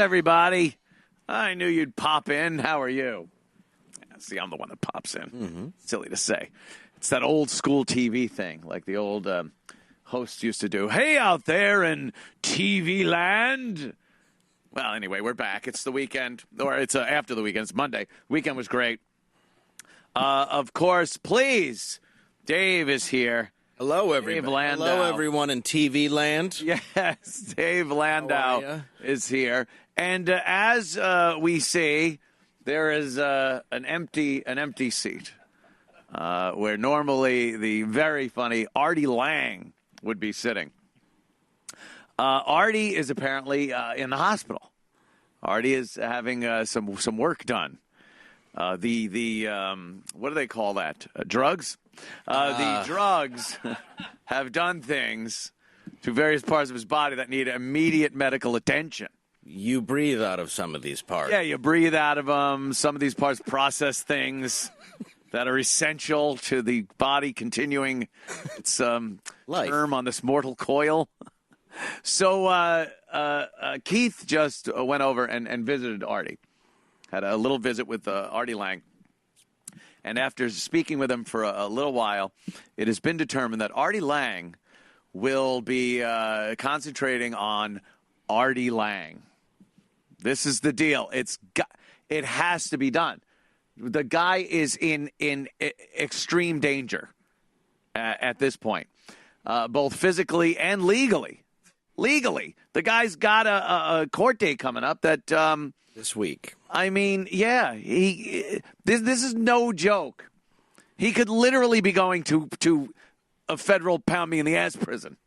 everybody. I knew you'd pop in. How are you? Yeah, see, I'm the one that pops in. Mm-hmm. Silly to say. It's that old school TV thing, like the old hosts used to do. Hey, out there in TV land. Well, anyway, we're back. It's the weekend, or it's after the weekend. It's Monday. Weekend was great. Of course, please, Dave is here. Hello, everybody. Dave Landau. Hello, everyone in TV land. Yes, Dave Landau is here. And as we see, there is an empty seat where normally the very funny Arty Lang would be sitting. Arty is apparently in the hospital. Arty is having some work done. What do they call that? Drugs? The drugs have done things to various parts of his body that need immediate medical attention. You breathe out of some of these parts. Yeah, you breathe out of them. Some of these parts process things that are essential to the body continuing its term on this mortal coil. So Keith just went over and visited Arty. Had a little visit with Arty Lang. And after speaking with him for a little while, it has been determined that Arty Lang will be concentrating on Arty Lang. This is the deal. It has to be done. The guy is in extreme danger at this point, both physically and legally. Legally, the guy's got a court date coming up that this week. I mean, yeah, this is no joke. He could literally be going to a federal pound me in the ass prison.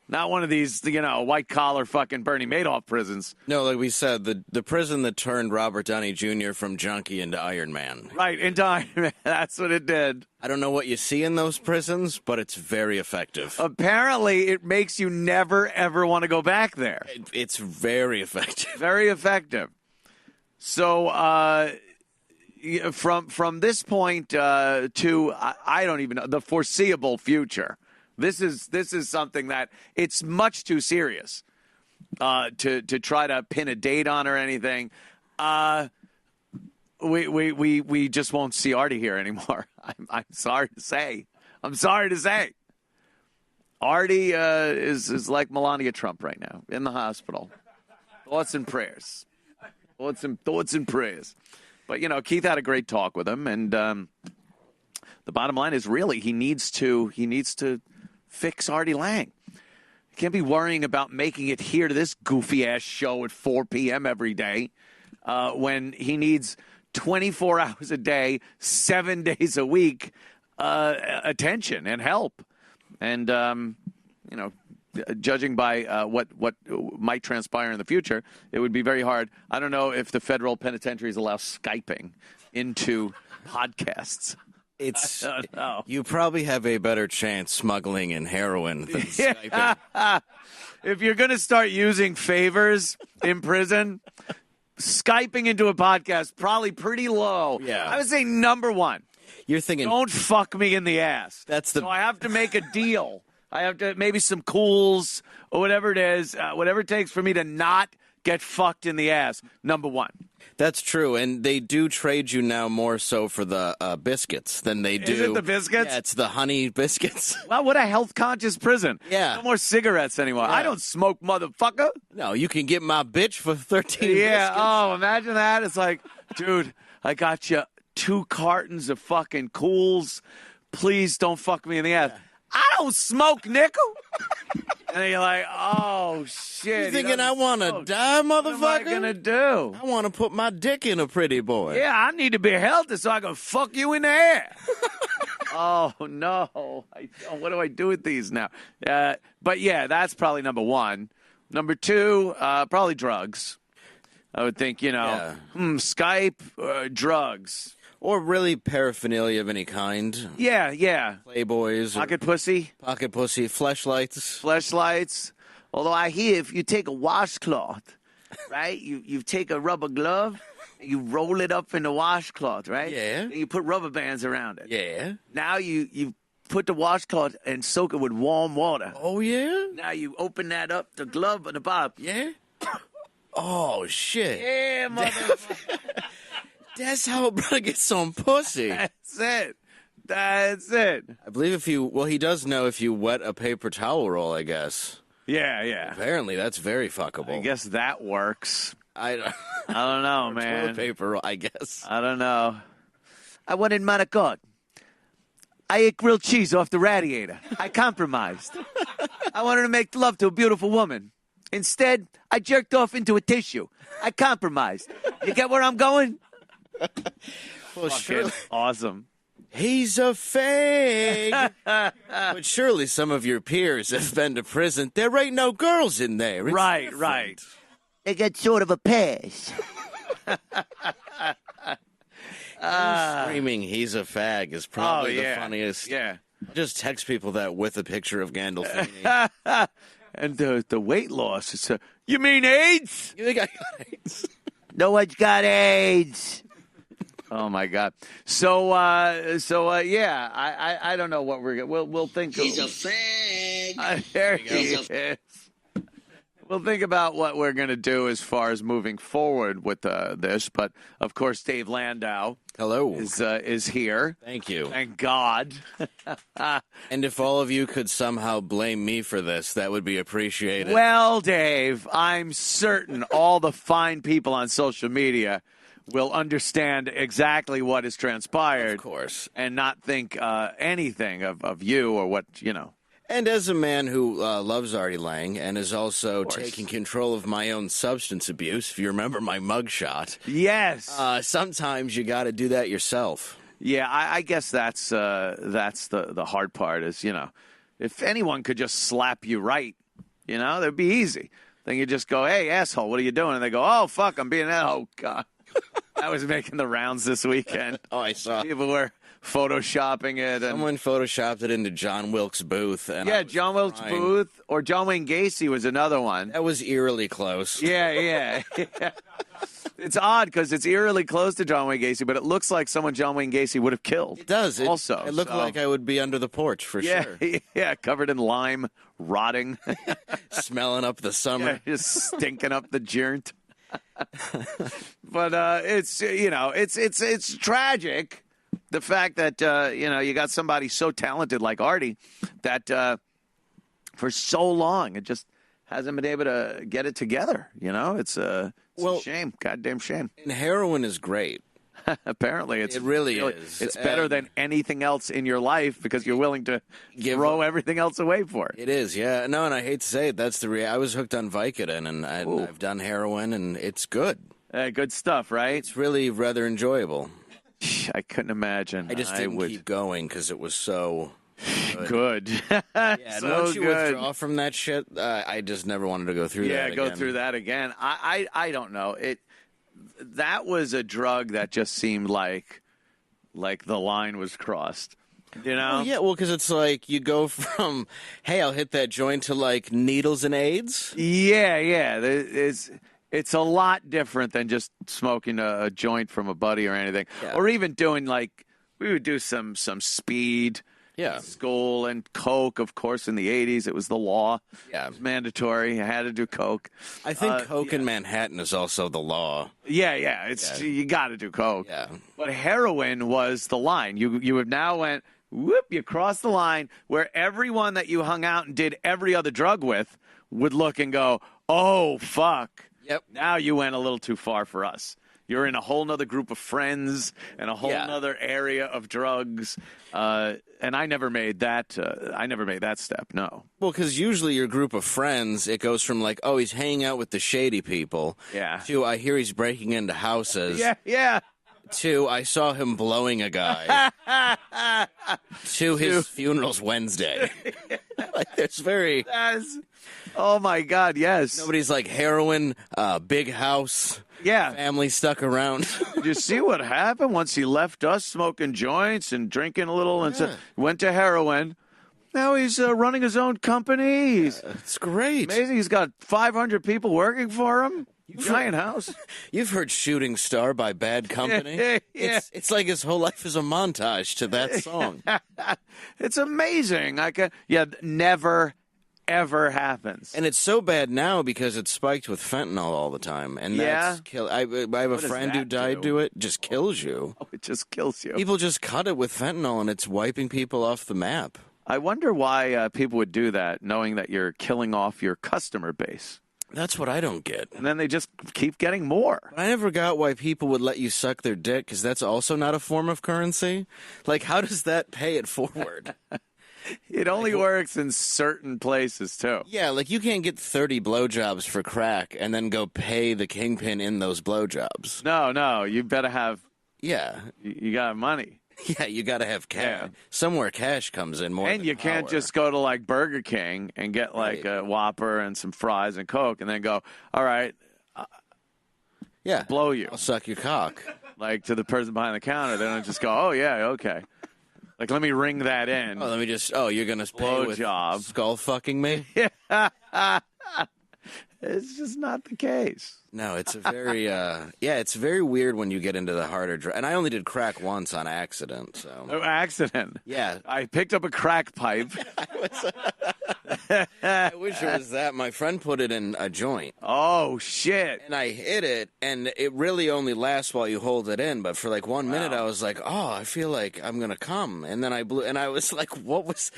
Not one of these, white collar fucking Bernie Madoff prisons. No, like we said, the prison that turned Robert Downey Jr. from junkie into Iron Man. Right, into Iron Man. That's what it did. I don't know what you see in those prisons, but it's very effective. Apparently, it makes you never, ever want to go back there. It's very effective. Very effective. So from this point to, I don't even know, the foreseeable future, this is something that it's much too serious to try to pin a date on or anything. We just won't see Arty here anymore. I'm sorry to say. Arty is like Melania Trump right now in the hospital. Thoughts and prayers. Thoughts and prayers. But Keith had a great talk with him, and the bottom line is really he needs to fix Arty Lang. He can't be worrying about making it here to this goofy ass show at 4 p.m. every day when he needs 24 hours a day, 7 days a week attention and help. And judging by what might transpire in the future, it would be very hard. I don't know if the federal penitentiaries allow Skyping into podcasts. You probably have a better chance smuggling in heroin than Skyping. If you're going to start using favors in prison, Skyping into a podcast, probably pretty low. Yeah. I would say number one. You're thinking, don't fuck me in the ass. So I have to make a deal. I have to maybe some cools or whatever it is, whatever it takes for me to not get fucked in the ass. Number one. That's true, and they do trade you now more so for the biscuits than they do. Is it the biscuits? Yeah, it's the honey biscuits. Wow, what a health-conscious prison. Yeah. No more cigarettes anymore. Yeah. I don't smoke, motherfucker. No, you can get my bitch for 13 Yeah, biscuits. Oh, imagine that. It's like, dude, I got you 2 cartons of fucking cools. Please don't fuck me in the ass. Yeah. I don't smoke, nickel. And you're like, oh, shit. You thinking I want to die, motherfucker? What am I going to do? I want to put my dick in a pretty boy. Yeah, I need to be healthy so I can fuck you in the ass. Oh, no. What do I do with these now? But, yeah, that's probably number one. Number two, probably drugs. I would think, Skype, drugs. Or really paraphernalia of any kind. Yeah. Playboys. Pocket pussy. Fleshlights. Although I hear if you take a washcloth, right, you take a rubber glove, and you roll it up in the washcloth, right? Yeah. And you put rubber bands around it. Yeah. Now you put the washcloth and soak it with warm water. Oh, yeah? Now you open that up, the glove on the bottom. Yeah. Oh, shit. Yeah, motherfucker. That's how a brother gets some pussy. That's it. I believe he does know if you wet a paper towel roll, I guess. Yeah. Apparently, that's very fuckable. I guess that works. I don't know, man. Toilet paper roll, I guess. I don't know. I wanted manicotti. I ate grilled cheese off the radiator. I compromised. I wanted to make love to a beautiful woman. Instead, I jerked off into a tissue. I compromised. You get where I'm going? Well, surely, awesome. He's a fag. But surely some of your peers have been to prison. There ain't no girls in there. It's right. They get sort of a pass. Screaming he's a fag is probably the funniest. Yeah. Just text people that with a picture of Gandolfini. And the weight loss. It's you mean AIDS? You think I got AIDS? No one's got AIDS. Oh my God. So yeah. I don't know what we'll think. He's a fag. There he is. We'll think about what we're going to do as far as moving forward with this. But, of course, Dave Landau is here. Thank you. Thank God. And if all of you could somehow blame me for this, that would be appreciated. Well, Dave, I'm certain all the fine people on social media will understand exactly what has transpired. Of course. And not think anything of you or what, you know. And as a man who loves Arty Lang and is also taking control of my own substance abuse, if you remember my mugshot. Yes. Sometimes you got to do that yourself. Yeah, I guess that's the hard part is, you know, if anyone could just slap you right, you know, that'd be easy. Then you just go, hey, asshole, what are you doing? And they go, oh, fuck, I'm being that. Oh, God. I was making the rounds this weekend. Oh, I saw. People were photoshopping it. Someone photoshopped it into John Wilkes Booth. And yeah, John Wilkes Booth or John Wayne Gacy was another one. That was eerily close. Yeah. It's odd because it's eerily close to John Wayne Gacy, but it looks like someone John Wayne Gacy would have killed. It does. It looked like I would be under the porch for sure. Yeah, covered in lime, rotting. Smelling up the summer. Yeah, just stinking up the joint. But it's, you know, it's tragic. The fact that, you know, you got somebody so talented like Arty that for so long it just hasn't been able to get it together. You know, it's a shame. Goddamn shame. And heroin is great. Apparently, it really is. It's better than anything else in your life because you're willing to throw everything else away for it. It is, yeah. No, and I hate to say it, that's I was hooked on Vicodin, and I've done heroin, and it's good. Good stuff, right? It's really rather enjoyable. I couldn't imagine. I just didn't keep going because it was so good. Yeah, and so once you good. withdraw from that shit, I just never wanted to go through that again. Yeah, go through that again. I don't know. That was a drug that just seemed like the line was crossed. You know? Yeah, because it's like you go from, hey, I'll hit that joint to like needles and AIDS. Yeah. It's a lot different than just smoking a joint from a buddy or anything. Yeah. Or even doing we would do some speed. Yeah. School and coke, of course, in the 80s. It was the law. Yeah. It was mandatory. You had to do coke. I think coke in Manhattan is also the law. Yeah. You got to do coke. Yeah. But heroin was the line. You have now went, whoop, you crossed the line where everyone that you hung out and did every other drug with would look and go, oh, fuck. Yep. Now you went a little too far for us. You're in a whole nother group of friends and a whole nother area of drugs. And I never made that. I never made that step. No. Well, because usually your group of friends, it goes from like, oh, he's hanging out with the shady people. Yeah. To I hear he's breaking into houses. Yeah. To I saw him blowing a guy. To his funeral's Wednesday. It's very. Oh my God! Yes. Nobody's like heroin, big house. Yeah. Family stuck around. Did you see what happened once he left us smoking joints and drinking a little and went to heroin? Now he's running his own company. It's great. Amazing. He's got 500 people working for him. Giant house. You've heard Shooting Star by Bad Company? Yeah. It's like his whole life is a montage to that song. It's amazing. Never, ever happens. And it's so bad now because it's spiked with fentanyl all the time. And that's I have a friend who died to it. Just kills you. Oh, it just kills you. People just cut it with fentanyl, and it's wiping people off the map. I wonder why people would do that, knowing that you're killing off your customer base. That's what I don't get. And then they just keep getting more. I never got why people would let you suck their dick, because that's also not a form of currency. Like, how does that pay it forward? It only works in certain places, too. Yeah, like you can't get 30 blowjobs for crack and then go pay the kingpin in those blowjobs. No, you better have... Yeah. You got money. Yeah, you got to have cash. Yeah. Somewhere cash comes in more And you can't just go to, like, Burger King and get, like, a Whopper and some fries and Coke and then go, all right, blow you. I'll suck your cock. Like, to the person behind the counter. They don't just go, oh, yeah, okay. Like, let me ring that in. Oh, you're going to pay with skull fucking me? Yeah. It's just not the case. No, it's a very, it's very weird when you get into the harder drugs. And I only did crack once on accident, so. Oh, accident? Yeah. I picked up a crack pipe. I wish it was that. My friend put it in a joint. Oh, shit. And I hit it, and it really only lasts while you hold it in. But for like 1 minute, I was like, oh, I feel like I'm going to come. And then I blew, and I was like, what was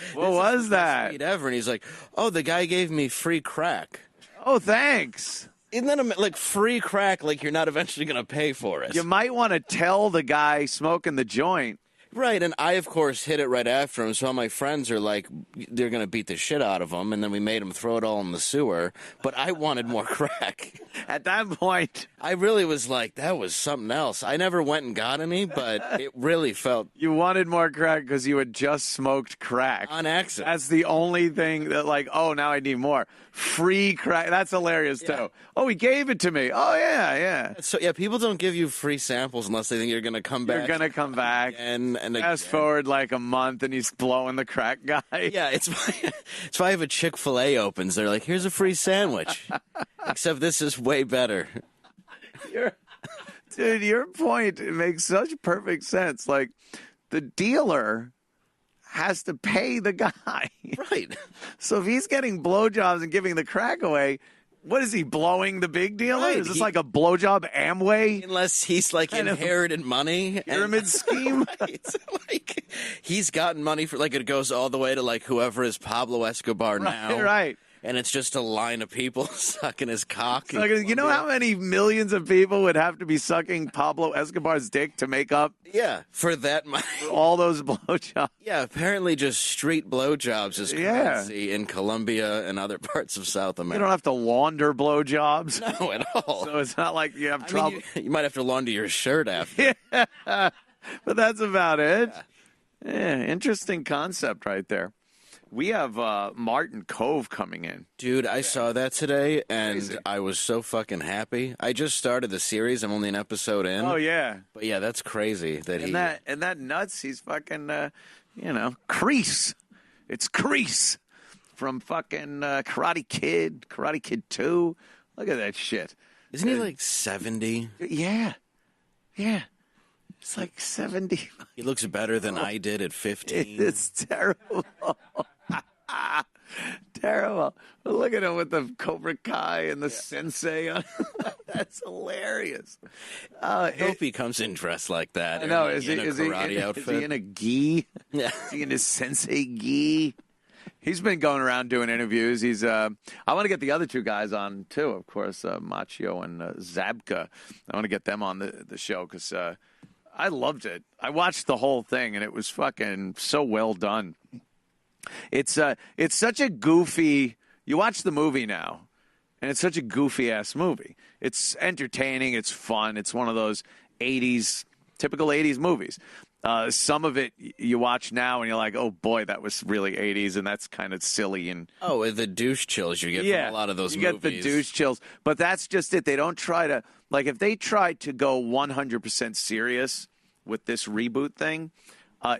that? Ever. And he's like, oh, the guy gave me free crack. Oh, thanks. Isn't that like free crack, like you're not eventually going to pay for it? You might want to tell the guy smoking the joint. Right, and I, of course, hit it right after him, so all my friends are like, they're going to beat the shit out of him, and then we made him throw it all in the sewer, but I wanted more crack. At that point... I really was like, that was something else. I never went and got any, but it really felt... You wanted more crack because you had just smoked crack. On accident. That's the only thing that, like, oh, now I need more. Free crack. That's hilarious, too. Oh, he gave it to me. Oh, yeah. So, yeah, people don't give you free samples unless they think you're going to come back. You're going to come back. And fast forward like a month, and he's blowing the crack guy. Yeah, it's why if a Chick-fil-A opens, they're like, here's a free sandwich. Except this is way better. Dude, your point makes such perfect sense. Like, the dealer has to pay the guy. Right. So if he's getting blowjobs and giving the crack away, what is he, blowing the big dealer? Right. Is this like a blowjob Amway? Unless he's like inherited money. Pyramid scheme? Right. Like, he's gotten money for, like, it goes all the way to, like, whoever is Pablo Escobar now. Right. And it's just a line of people sucking his cock. Like, you know how many millions of people would have to be sucking Pablo Escobar's dick to make up? Yeah, for that money. For all those blowjobs. Yeah, apparently just street blowjobs is currency in Colombia and other parts of South America. You don't have to launder blowjobs. No, at all. So it's not like you have trouble. You might have to launder your shirt after. Yeah, but that's about it. Yeah, interesting concept right there. We have Martin Kove coming in. Dude, I saw that today, and I was so fucking happy. I just started the series. I'm only an episode in. Oh, yeah. But, yeah, that's crazy. And that nuts, he's fucking, Crease. It's Crease from fucking Karate Kid 2. Look at that shit. Isn't he like 70? Yeah. It's like 70. He looks better than I did at 15. It's terrible. Terrible. Look at him with the Cobra Kai and the sensei on. That's hilarious. I hope he comes in dressed like that. I know. In a karate outfit. Is he in a gi? Yeah. Is he in his sensei gi? He's been going around doing interviews. I want to get the other two guys on, too, of course, Machio and Zabka. I want to get them on the show because I loved it. I watched the whole thing, and it was fucking so well done. It's such a goofy. You watch the movie now, and it's such a goofy ass movie. It's entertaining. It's fun. It's one of those typical 80s movies. Some of it you watch now, and you're like, oh boy, that was really 80s, and that's kind of silly. And the douche chills you get from a lot of those movies. You get the douche chills, but that's just it. They don't try to if they tried to go 100% serious with this reboot thing.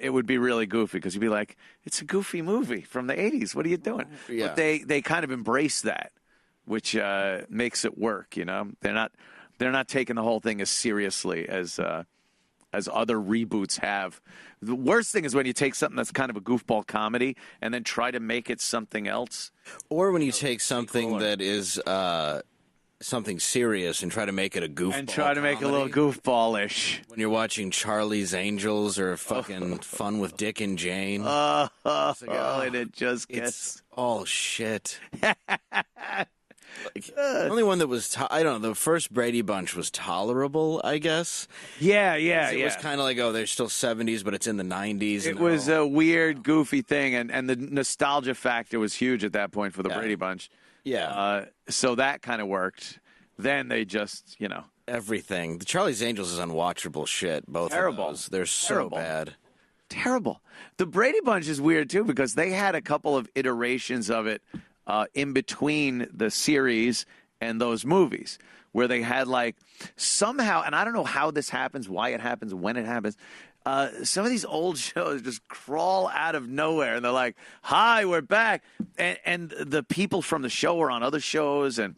It would be really goofy because you'd be like, it's a goofy movie from the 80s. What are you doing? Yeah. But they kind of embrace that, which makes it work, you know? They're not taking the whole thing as seriously as as other reboots have. The worst thing is when you take something that's kind of a goofball comedy and then try to make it something else. Or when you take something that is something serious and try to make it a goofball and try to make it a little goofballish. When you're watching Charlie's Angels or fucking Fun with Dick and Jane. And it just gets... all shit. The only one that was, I don't know, the first Brady Bunch was tolerable, I guess. Yeah. It was kind of like, they're still 70s, but it's in the 90s. It was a weird, goofy thing, and the nostalgia factor was huge at that point for the Brady Bunch. Yeah. So that kind of worked. Then they just, everything. The Charlie's Angels is unwatchable shit, both of those. They're so bad. Terrible. The Brady Bunch is weird, too, because they had a couple of iterations of it in between the series and those movies, where they had somehow, and I don't know how this happens, why it happens, when it happens, some of these old shows just crawl out of nowhere, and they're like, hi, we're back. And the people from the show are on other shows, and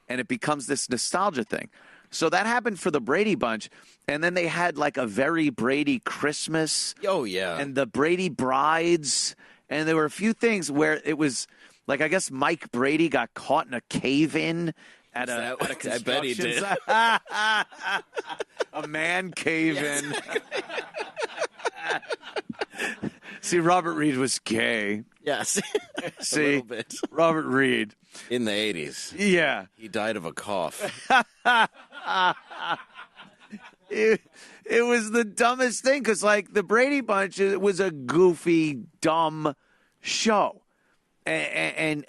it becomes this nostalgia thing. So that happened for the Brady Bunch, and then they had a Very Brady Christmas. Oh, yeah. And the Brady Brides, and there were a few things where it was... I guess Mike Brady got caught in a cave-in at a construction I bet he did. A man cave-in. See, Robert Reed was gay. Yes. See, a little bit. Robert Reed. In the 80s. Yeah. He died of a cough. It was the dumbest thing, because, the Brady Bunch, it was a goofy, dumb show. And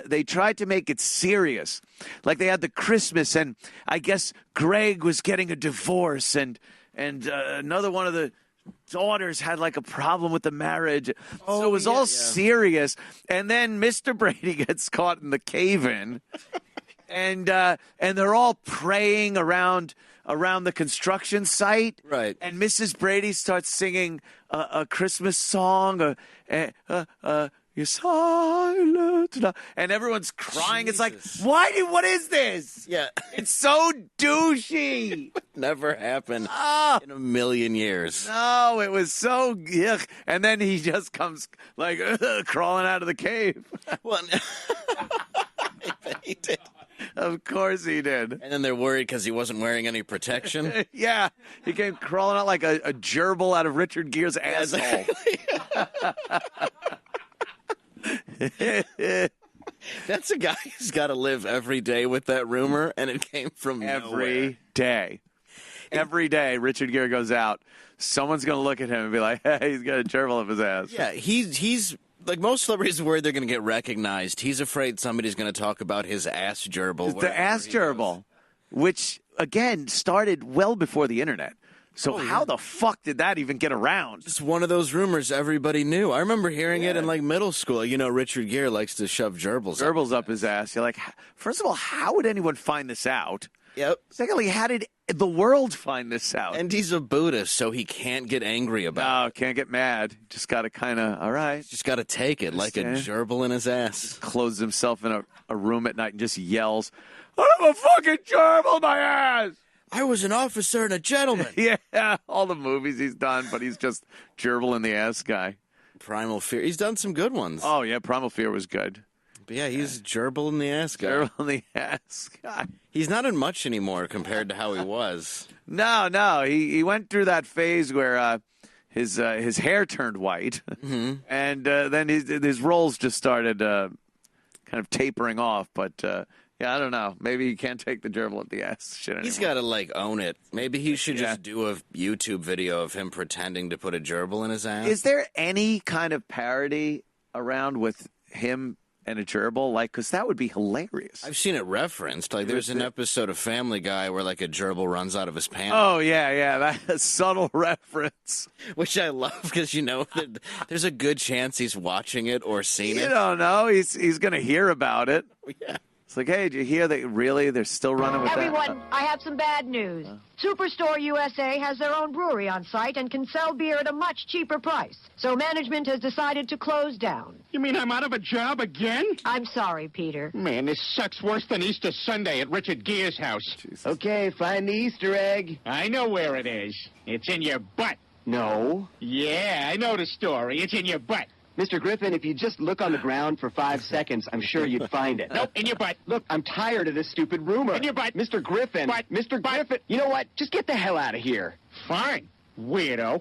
they tried to make it serious. They had the Christmas, and I guess Greg was getting a divorce, and another one of the daughters had a problem with the marriage. So it was all serious. And then Mr. Brady gets caught in the cave-in, and they're all praying around the construction site. Right. And Mrs. Brady starts singing a Christmas song, you're silent, and everyone's crying. Jesus. It's what is this? Yeah. It's so douchey. Never happened in a million years. No, it was so yuck. And then he just comes crawling out of the cave. Well, I bet he did. Of course he did. And then they're worried because he wasn't wearing any protection. Yeah. He came crawling out like a gerbil out of Richard Gere's asshole. That's a guy who's got to live every day with that rumor, and it came from every day. Every day, Richard Gere goes out. Someone's going to look at him and be like, hey, he's got a gerbil up his ass. Yeah, he's like most celebrities are worried they're going to get recognized. He's afraid somebody's going to talk about his ass gerbil. The ass gerbil, which, again, started well before the internet. So how the fuck did that even get around? It's one of those rumors everybody knew. I remember hearing it in middle school. Richard Gere likes to shove gerbils up his ass. You're like, first of all, how would anyone find this out? Yep. Secondly, how did the world find this out? And he's a Buddhist, so he can't get angry about it. No, can't get mad. Just got to kind of, all right. Just got to take it like a gerbil in his ass. Just closes himself in a room at night and just yells, I have a fucking gerbil in my ass! I was an officer and a gentleman. Yeah, all the movies he's done, but he's just gerbil in the ass guy. Primal Fear. He's done some good ones. Oh, yeah, Primal Fear was good. But yeah, he's gerbil in the ass guy. Gerbil in the ass guy. He's not in much anymore compared to how he was. No. He went through that phase where his hair turned white, and then his roles just started kind of tapering off, but... yeah, I don't know. Maybe he can't take the gerbil at the ass shit anymore. He's got to, own it. Maybe he should just do a YouTube video of him pretending to put a gerbil in his ass. Is there any kind of parody around with him and a gerbil? Because that would be hilarious. I've seen it referenced. There's an episode of Family Guy where, a gerbil runs out of his pants. Oh, yeah. That's a subtle reference. Which I love because, there's a good chance he's watching it or seen it. You don't know. He's going to hear about it. Yeah. It's like, hey, did you hear that really they're still running with Everyone, I have some bad news. Superstore USA has their own brewery on site and can sell beer at a much cheaper price. So management has decided to close down. You mean I'm out of a job again? I'm sorry, Peter. Man, this sucks worse than Easter Sunday at Richard Gere's house. Jesus. Okay, find the Easter egg. I know where it is. It's in your butt. No. Yeah, I know the story. It's in your butt. Mr. Griffin, if you just look on the ground for 5 seconds, I'm sure you'd find it. Nope, in your butt. Look, I'm tired of this stupid rumor. In your butt. Mr. Griffin. Butt. Mr. Griffin. You know what? Just get the hell out of here. Fine, weirdo.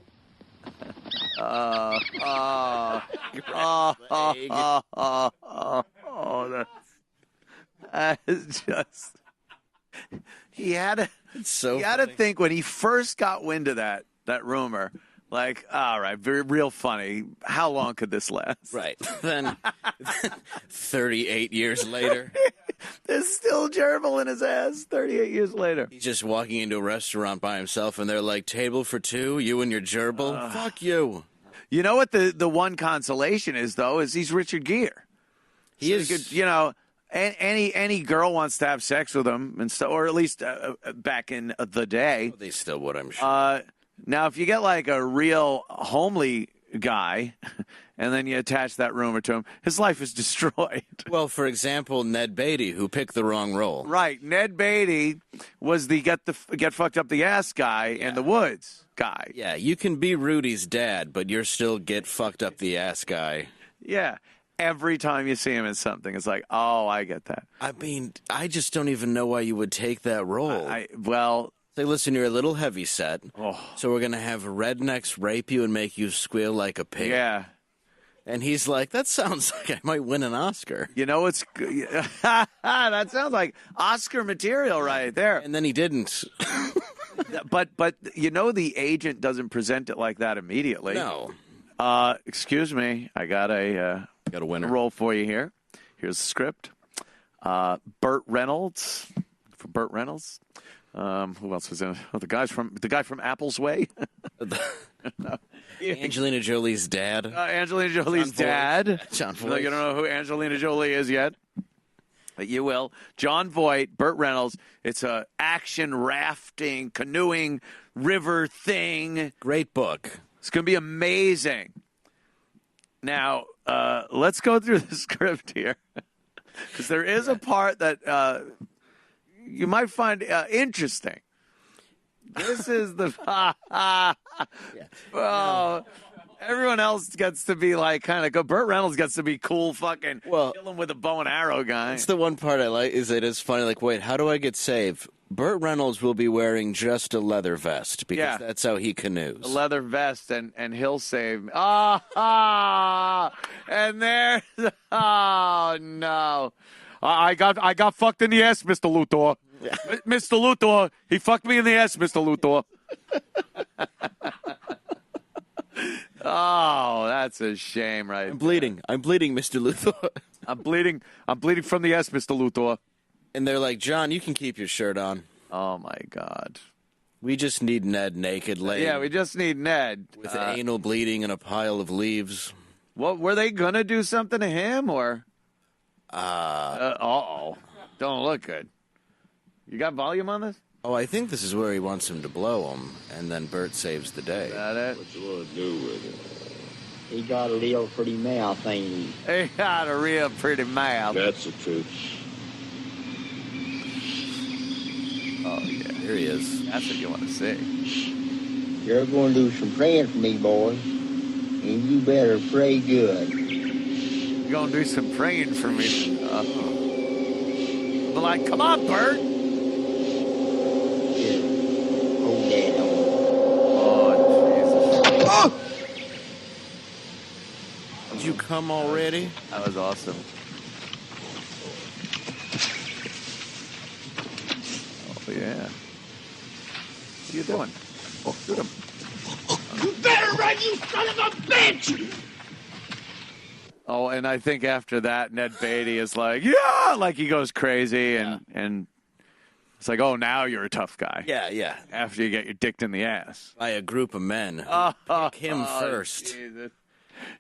That's just... He had to think when he first got wind of that rumor, like, all right, real funny. How long could this last? Right. Then 38 years later. There's still gerbil in his ass 38 years later. He's just walking into a restaurant by himself, and they're like, table for two, you and your gerbil? Fuck you. You know what the one consolation is, though, is he's Richard Gere. He is. You know, any girl wants to have sex with him, and so, or at least back in the day. They still would, I'm sure. Now, if you get like a real homely guy and then you attach that rumor to him, his life is destroyed. Well, for example, Ned Beatty, who picked the wrong role. Right. Ned Beatty was the get fucked up the ass guy in the woods guy. Yeah, you can be Rudy's dad, but you're still get fucked up the ass guy. Yeah. Every time you see him in something, it's like, oh, I get that. I mean, I just don't even know why you would take that role. Say, listen, you're a little heavy set, so we're going to have rednecks rape you and make you squeal like a pig. Yeah. And he's like, that sounds like I might win an Oscar. You know, it's that sounds like Oscar material right there. And then he didn't. But you know, the agent doesn't present it like that immediately. No. Excuse me, I got a winner role for you here. Here's the script. Burt Reynolds. For Burt Reynolds. Who else was in it? Oh, the guy from Apple's Way. Angelina Jolie's dad. Angelina Jolie's dad. John Voight. No, you don't know who Angelina Jolie is yet. But you will. John Voight, Burt Reynolds. It's a action rafting, canoeing, river thing. Great book. It's going to be amazing. Now, let's go through the script here. Because there is a part that you might find interesting. This is the... Well, everyone else gets to be like kind of... Burt Reynolds gets to be cool fucking killing with a bow and arrow guy. That's the one part I like, is it is funny, like, wait, how do I get saved? Burt Reynolds will be wearing just a leather vest because that's how he canoes. A leather vest, and he'll save me. And there's... Oh, no. I got fucked in the ass, Mr. Luthor. Yeah. Mr. Luthor, he fucked me in the ass, Mr. Luthor. Oh, that's a shame, right? I'm bleeding, Mr. Luthor. I'm bleeding from the ass, Mr. Luthor. And they're like, John, you can keep your shirt on. Oh, my God. We just need Ned naked laying. Yeah, we just need Ned. With anal bleeding and a pile of leaves. What, were they going to do something to him, or? Uh-oh. Don't look good. You got volume on this? Oh, I think this is where he wants him to blow him, and then Bert saves the day. Is that it? What you want to do with it? He got a real pretty mouth, ain't he? He got a real pretty mouth. That's the truth. Oh, yeah. Here he is. That's what you want to see. You're going to do some praying for me, boy. And you better pray good. You're going to do some praying for me. But like, come on, Bert. Here. Hold that on. Oh, Jesus. Oh! Did you come already? That was awesome. Oh, yeah. What are you doing? Oh, shoot him. You better run, you son of a bitch! Oh, and I think after that, Ned Beatty is like, yeah, like he goes crazy, and it's like, oh, now you're a tough guy. Yeah. After you get your dicked in the ass. By a group of men. Pick him first. Jesus.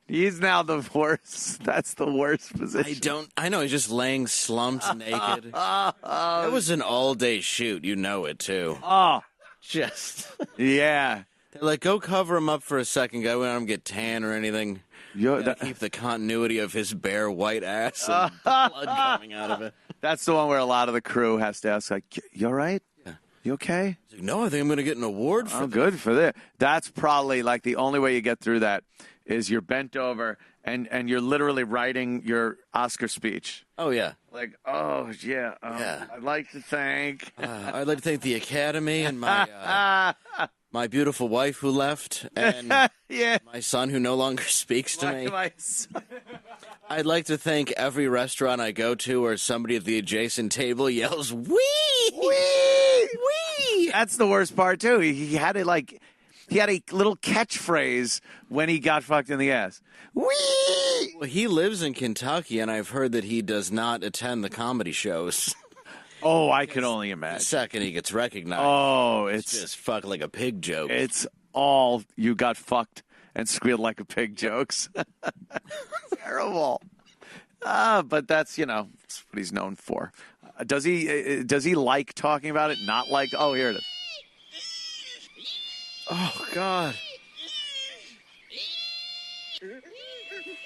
He's now the worst. That's the worst position. I know, he's just laying slumped naked. It was an all-day shoot. You know it, too. Oh. Just. Yeah. They're like, go cover him up for a second, guy. We don't get tan or anything. Keep the continuity of his bare white ass and blood coming out of it. That's the one where a lot of the crew has to ask, like, you all right? Yeah. You okay? He's like, no, I think I'm going to get an award for this. Good for this. That's probably, like, the only way you get through that is you're bent over and you're literally writing your Oscar speech. Oh, yeah. Like, oh, yeah. I'd like to thank... I'd like to thank the Academy and my... my beautiful wife who left, and my son who no longer speaks to me. I'd like to thank every restaurant I go to where somebody at the adjacent table yells, "Wee! Wee! Wee!" That's the worst part, too. He had a little catchphrase when he got fucked in the ass. Wee! Well, he lives in Kentucky, and I've heard that he does not attend the comedy shows. Oh, I can only imagine. The second he gets recognized. Oh, it's just fuck like a pig joke. It's all you got fucked and squealed like a pig jokes. Terrible. But that's, that's what he's known for. Does he like talking about it? Not like, oh, here it is. Oh, God.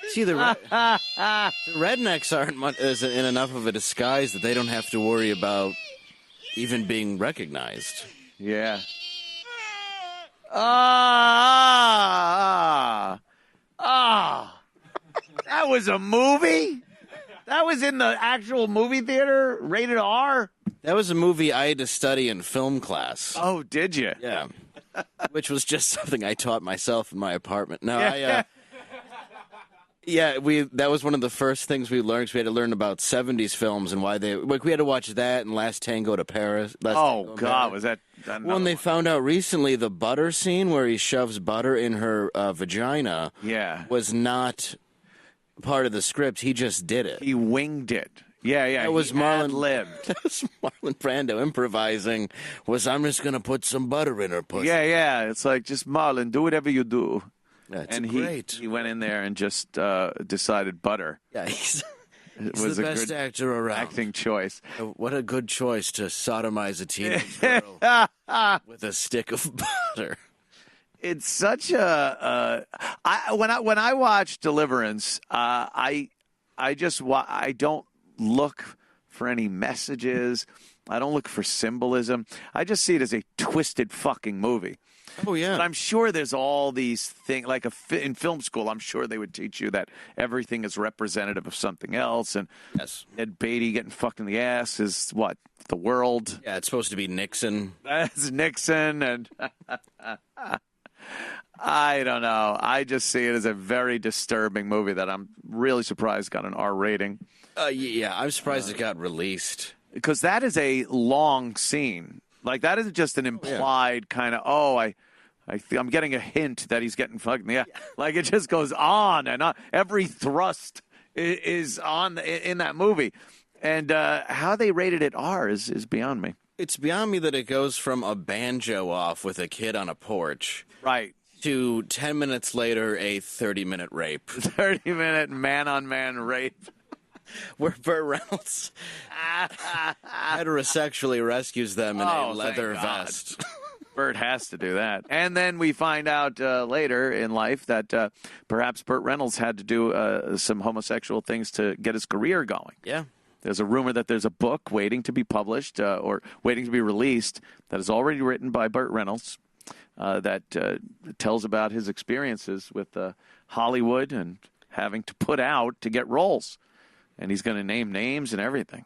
See, the rednecks aren't in enough of a disguise that they don't have to worry about even being recognized. Yeah. That was a movie? That was in the actual movie theater, rated R? That was a movie I had to study in film class. Oh, did you? Yeah. Which was just something I taught myself in my apartment. No, that was one of the first things we learned. We had to learn about 70s films and why we had to watch that and Last Tango to Paris. God, was that when they found out recently the butter scene where he shoves butter in her vagina was not part of the script. He just did it. He winged it. Yeah. That was Marlon Brando improvising. I'm just going to put some butter in her pussy. Yeah. It's like, just Marlon, do whatever you do. That's great. He went in there and just decided butter. Yeah, he's the best actor around. Acting choice. What a good choice to sodomize a teenage girl with a stick of butter. It's such a. When I watch Deliverance, I don't look for any messages. I don't look for symbolism. I just see it as a twisted fucking movie. Oh, yeah. But I'm sure there's all these things, like in film school, I'm sure they would teach you that everything is representative of something else. And Ed Beatty getting fucked in the ass is what? The world? Yeah, it's supposed to be Nixon. That's Nixon. And I don't know. I just see it as a very disturbing movie that I'm really surprised got an R rating. Yeah, I'm surprised it got released. Because that is a long scene. Like, that isn't just an implied kind of, I'm getting a hint that he's getting fucked. Yeah. Like, it just goes on and on. Every thrust is on in that movie. And how they rated it R is beyond me. It's beyond me that it goes from a banjo off with a kid on a porch. Right. To 10 minutes later, a 30-minute rape. 30-minute man-on-man rape. Where Burt Reynolds heterosexually rescues them in a leather vest. Burt has to do that. And then we find out later in life that perhaps Burt Reynolds had to do some homosexual things to get his career going. Yeah. There's a rumor that there's a book waiting to be published or waiting to be released that is already written by Burt Reynolds that tells about his experiences with Hollywood and having to put out to get roles. And he's going to name names and everything.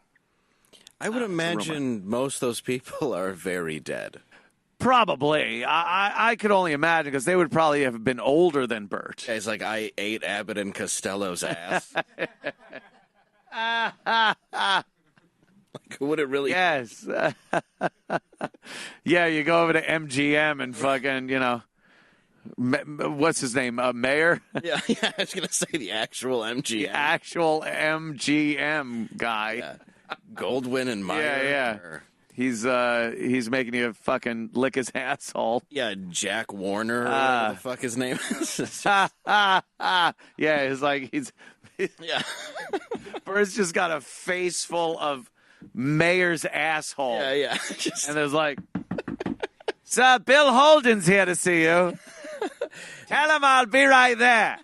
I would imagine most of those people are very dead. Probably. I could only imagine because they would probably have been older than Burt. Yeah, he's like, I ate Abbott and Costello's ass. Like, would it really? Yes. Yeah, you go over to MGM and fucking, what's his name? Mayor? Yeah, I was going to say the actual MGM. The actual MGM guy. Yeah. Goldwyn and Meyer. Yeah. He's making you fucking lick his asshole. Yeah, Jack Warner, or whatever the fuck his name is. Yeah, it's like Yeah. Bird's just got a face full of mayor's asshole. Yeah. And there's like, Sir, Bill Holden's here to see you. Tell him I'll be right there.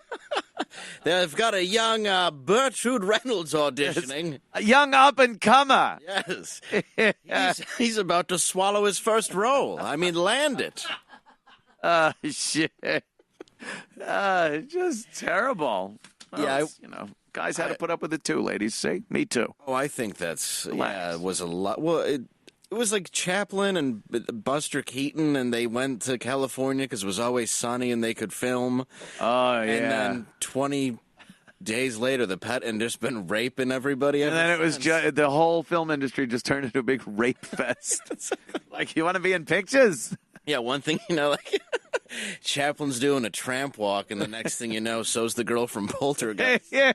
They've got a young Bertrude Reynolds auditioning. A young up-and-comer. Yes. He's about to swallow his first role. I mean, land it. Shit. Just terrible. Well, Yeah, guys had to put up with it too, ladies. See? Me too. Oh, I think that's, it was a lot. Well, it was like Chaplin and Buster Keaton, and they went to California because it was always sunny and they could film. Oh, yeah. And then 20 days later, the pet and just been raping everybody. And then it was the whole film industry just turned into a big rape fest. Like, you want to be in pictures? Yeah, one thing, like Chaplin's doing a tramp walk, and the next thing you know, so's the girl from Poltergeist. Yeah.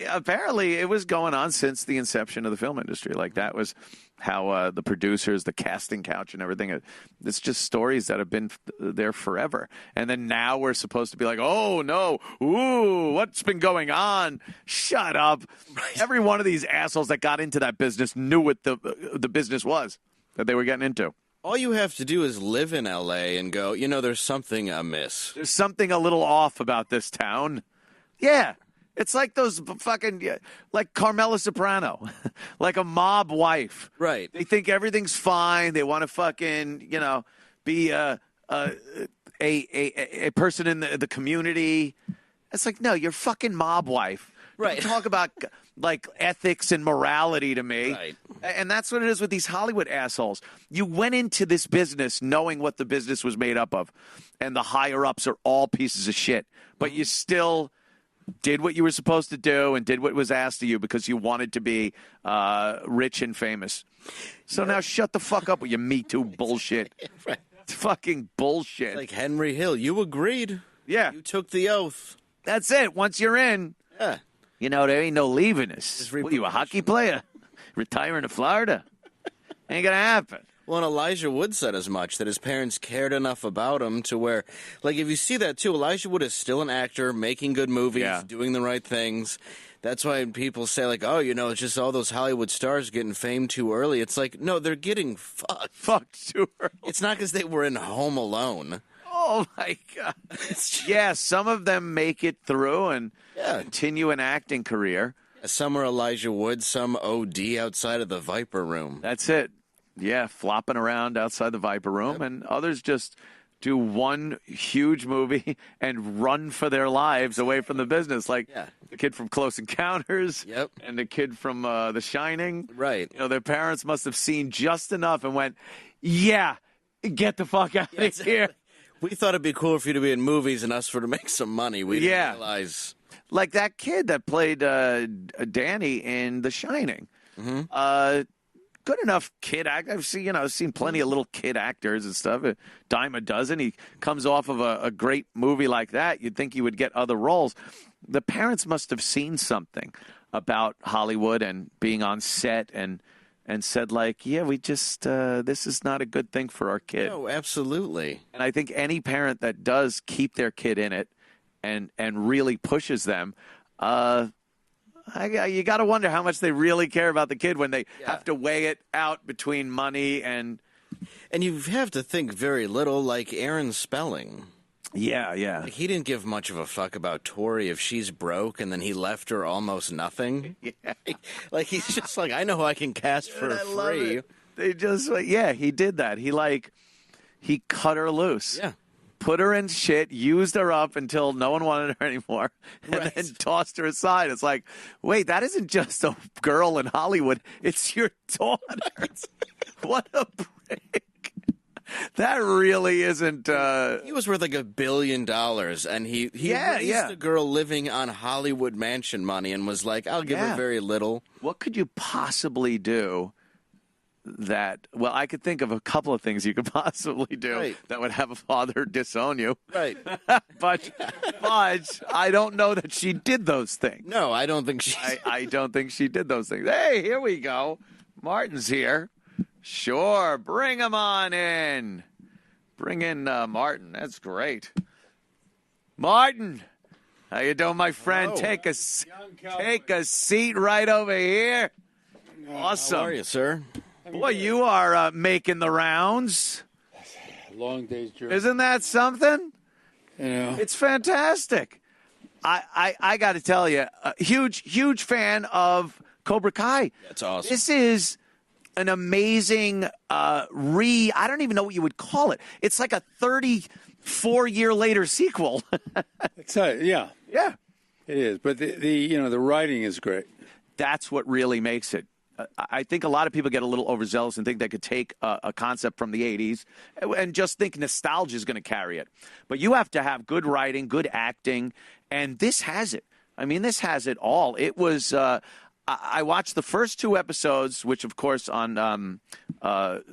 Apparently it was going on since the inception of the film industry. Like, that was how the producers, the casting couch and everything, it's just stories that have been there forever. And then now we're supposed to be like, oh, no, ooh, what's been going on? Shut up. Right. Every one of these assholes that got into that business knew what the business was that they were getting into. All you have to do is live in L.A. and go, there's something amiss. There's something a little off about this town. Yeah. It's like those fucking, like Carmela Soprano, like a mob wife. Right. They think everything's fine. They want to fucking, be a person in the community. It's like, no, you're fucking mob wife. Right. Don't talk about like ethics and morality to me. Right. And that's what it is with these Hollywood assholes. You went into this business knowing what the business was made up of, and the higher ups are all pieces of shit. But you still did what you were supposed to do and did what was asked of you because you wanted to be rich and famous. So now shut the fuck up with your Me Too bullshit. Right. It's fucking bullshit. It's like Henry Hill, you agreed. Yeah. You took the oath. That's it. Once you're in, yeah. There ain't no leaving us. What are you, a hockey player? Retiring to Florida? Ain't gonna happen. Well, and Elijah Wood said as much, that his parents cared enough about him to where, like, if you see that, too, Elijah Wood is still an actor, making good movies, doing the right things. That's why people say, like, oh, it's just all those Hollywood stars getting fame too early. It's like, no, they're getting fucked. Fucked too early. It's not because they were in Home Alone. Oh, my God. Yeah, some of them make it through and continue an acting career. Some are Elijah Wood, some OD outside of the Viper Room. That's it. Yeah, flopping around outside the Viper Room, and others just do one huge movie and run for their lives away from the business, like the kid from Close Encounters and the kid from The Shining. Right. Their parents must have seen just enough and went, yeah, get the fuck out of here. We thought it'd be cool for you to be in movies and us to make some money. We didn't realize. Like that kid that played Danny in The Shining. Mm-hmm. Good enough kid actor. I've seen plenty of little kid actors and stuff. A dime a dozen. He comes off of a great movie like that. You'd think he would get other roles. The parents must have seen something about Hollywood and being on set and said, like, yeah, we just this is not a good thing for our kid. No, absolutely. And I think any parent that does keep their kid in it and really pushes them, you got to wonder how much they really care about the kid when they have to weigh it out between money and you have to think very little, like Aaron Spelling. Yeah. Like, he didn't give much of a fuck about Tori if she's broke, and then he left her almost nothing. Yeah. Like, he's just like, I know I can cast for free. They just, he did that. He cut her loose. Yeah. Put her in shit, used her up until no one wanted her anymore, and then tossed her aside. It's like, wait, that isn't just a girl in Hollywood. It's your daughter. What a break. That really isn't... He was worth like $1 billion, and he raised a girl living on Hollywood mansion money and was like, I'll give her very little. What could you possibly do well, I could think of a couple of things you could possibly do that would have a father disown you. Right. but I don't know that she did those things. No, I don't think she I don't think she did those things. Hey, here we go. Martin's here. Sure, bring him on in. Bring in Martin. That's great. Martin, how you doing, my friend? Take a seat right over here. Awesome. How are you, sir? Boy, you are making the rounds. Long day's journey. Isn't that something? Yeah. It's fantastic. I got to tell you, a huge fan of Cobra Kai. That's awesome. This is an amazing I don't even know what you would call it. It's like a 34-year later sequel. Yeah. Yeah. It is. But the writing is great. That's what really makes it. I think a lot of people get a little overzealous and think they could take a concept from the 80s and just think nostalgia is going to carry it. But you have to have good writing, good acting, and this has it. I mean, this has it all. It was I watched the first 2 episodes, which, of course, on YouTube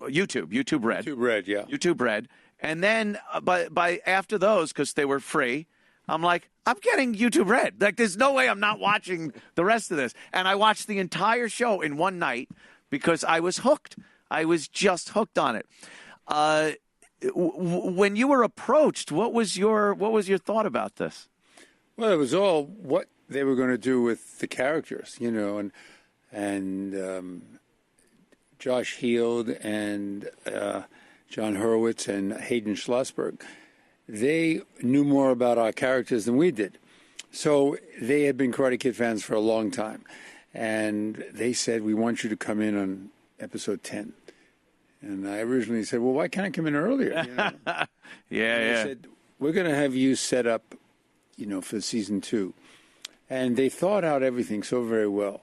Red. YouTube Red, yeah. YouTube Red. And then by after those, because they were free, I'm like, I'm getting YouTube Red. Like, there's no way I'm not watching the rest of this. And I watched the entire show in one night because I was hooked. I was just hooked on it. When you were approached, what was your thought about this? Well, it was all what they were going to do with the characters, and Josh Heald and John Hurwitz and Hayden Schlossberg. They knew more about our characters than we did. So they had been Karate Kid fans for a long time. And they said, we want you to come in on episode 10. And I originally said, well, why can't I come in earlier? They said, we're going to have you set up, for season 2. And they thought out everything so very well.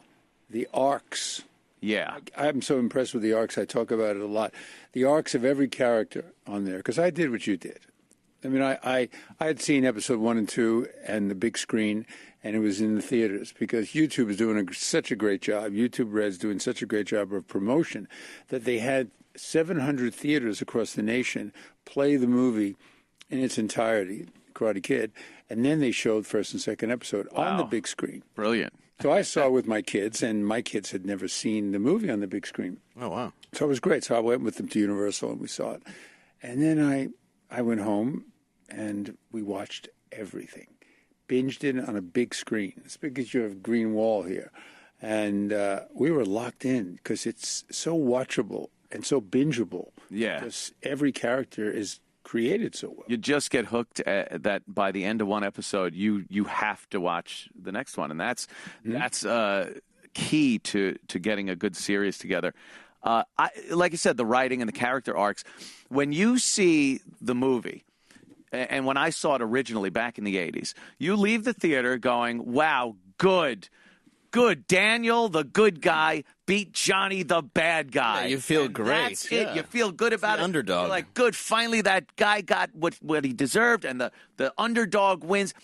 The arcs. Yeah. I'm so impressed with the arcs. I talk about it a lot. The arcs of every character on there, because I did what you did. I mean, I had seen episode 1 and 2 and the big screen, and it was in the theaters because YouTube is doing such a great job. YouTube Red's doing such a great job of promotion that they had 700 theaters across the nation play the movie in its entirety, Karate Kid, and then they showed first and second episode on the big screen. Brilliant. So I saw it with my kids, and my kids had never seen the movie on the big screen. Oh, wow. So it was great. So I went with them to Universal, and we saw it. And then I went home, and we watched everything. Binged it on a big screen. It's big as your green wall here. And we were locked in because it's so watchable and so bingeable. Yeah. Because every character is created so well. You just get hooked that by the end of one episode, you have to watch the next one. And that's key to getting a good series together. Like I said, the writing and the character arcs. When you see the movie, and when I saw it originally back in the 80s, you leave the theater going, wow, good. Daniel, the good guy, beat Johnny, the bad guy. Yeah, you feel great. That's it. You feel good about it. Underdog. You're like, good. Finally, that guy got what he deserved, and the underdog wins.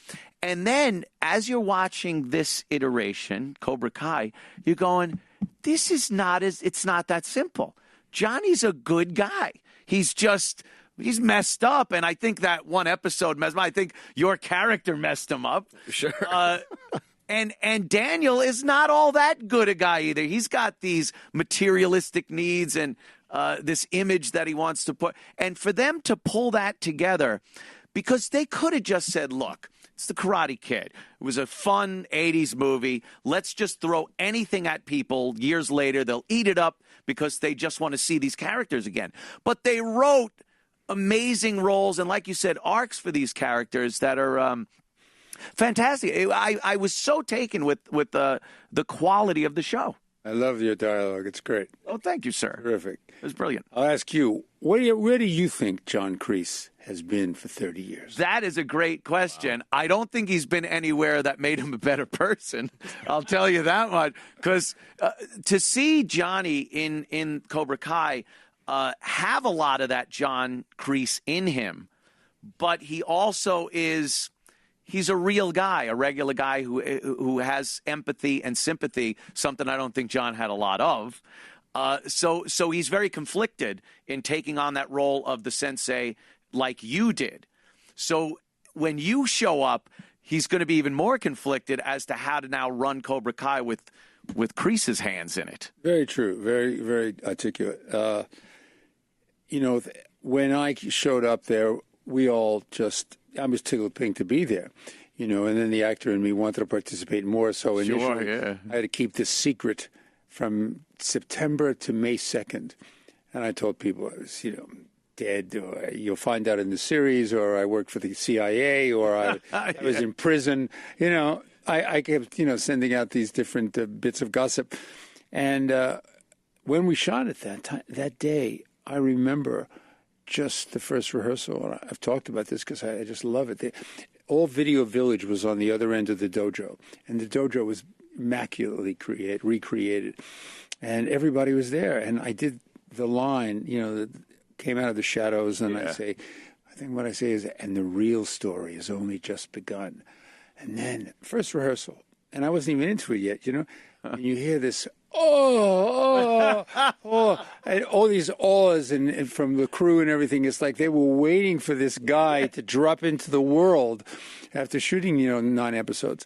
And then, as you're watching this iteration, Cobra Kai, you're going, it's not that simple. Johnny's a good guy. He's messed up, and I think that one episode messed him up. I think your character messed him up. Sure. And Daniel is not all that good a guy either. He's got these materialistic needs and this image that he wants to put. And for them to pull that together, because they could have just said, look, it's the Karate Kid. It was a fun 80s movie. Let's just throw anything at people. Years later, they'll eat it up because they just want to see these characters again. But they wrote amazing roles and, like you said, arcs for these characters that are fantastic. I was so taken with the quality of the show. I love your dialogue. It's great. Oh, thank you, sir. Terrific. It was brilliant. I'll ask you, where do you think John Kreese has been for 30 years? That is a great question. Wow. I don't think he's been anywhere that made him a better person. I'll tell you that much. Because to see Johnny in Cobra Kai have a lot of that John Kreese in him, but he also is... He's a real guy, a regular guy who has empathy and sympathy, something I don't think John had a lot of. So he's very conflicted in taking on that role of the sensei like you did. So when you show up, he's going to be even more conflicted as to how to now run Cobra Kai with Kreese's hands in it. Very true. Very, very articulate. When I showed up there, we all I was tickled pink to be there. And then the actor in me wanted to participate more. So initially, I had to keep this secret from September to May 2nd. And I told people I was, dead, or you'll find out in the series, or I worked for the CIA, or I was in prison. I kept, sending out these different bits of gossip. And when we shot it that day, I remember just the first rehearsal. And I've talked about this because I just love it. All Video Village was on the other end of the dojo, and the dojo was immaculately recreated, and everybody was there. And I did the line, that came out of the shadows, and I think what I say is, and the real story has only just begun. And then first rehearsal, and I wasn't even into it yet, and you hear this, and all these awes and from the crew and everything. It's like they were waiting for this guy to drop into the world after shooting, 9 episodes.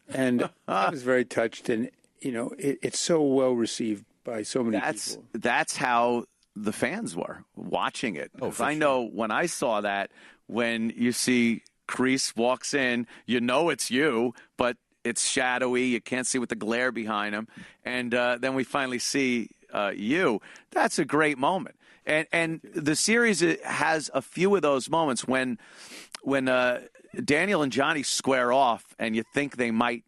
And I was very touched, and, it's so well received by so many people. That's how the fans were watching it. I know when I saw that, when you see Kreese walks in, it's you, but it's shadowy. You can't see with the glare behind him. And then we finally see you. That's a great moment. And the series has a few of those moments when Daniel and Johnny square off and you think they might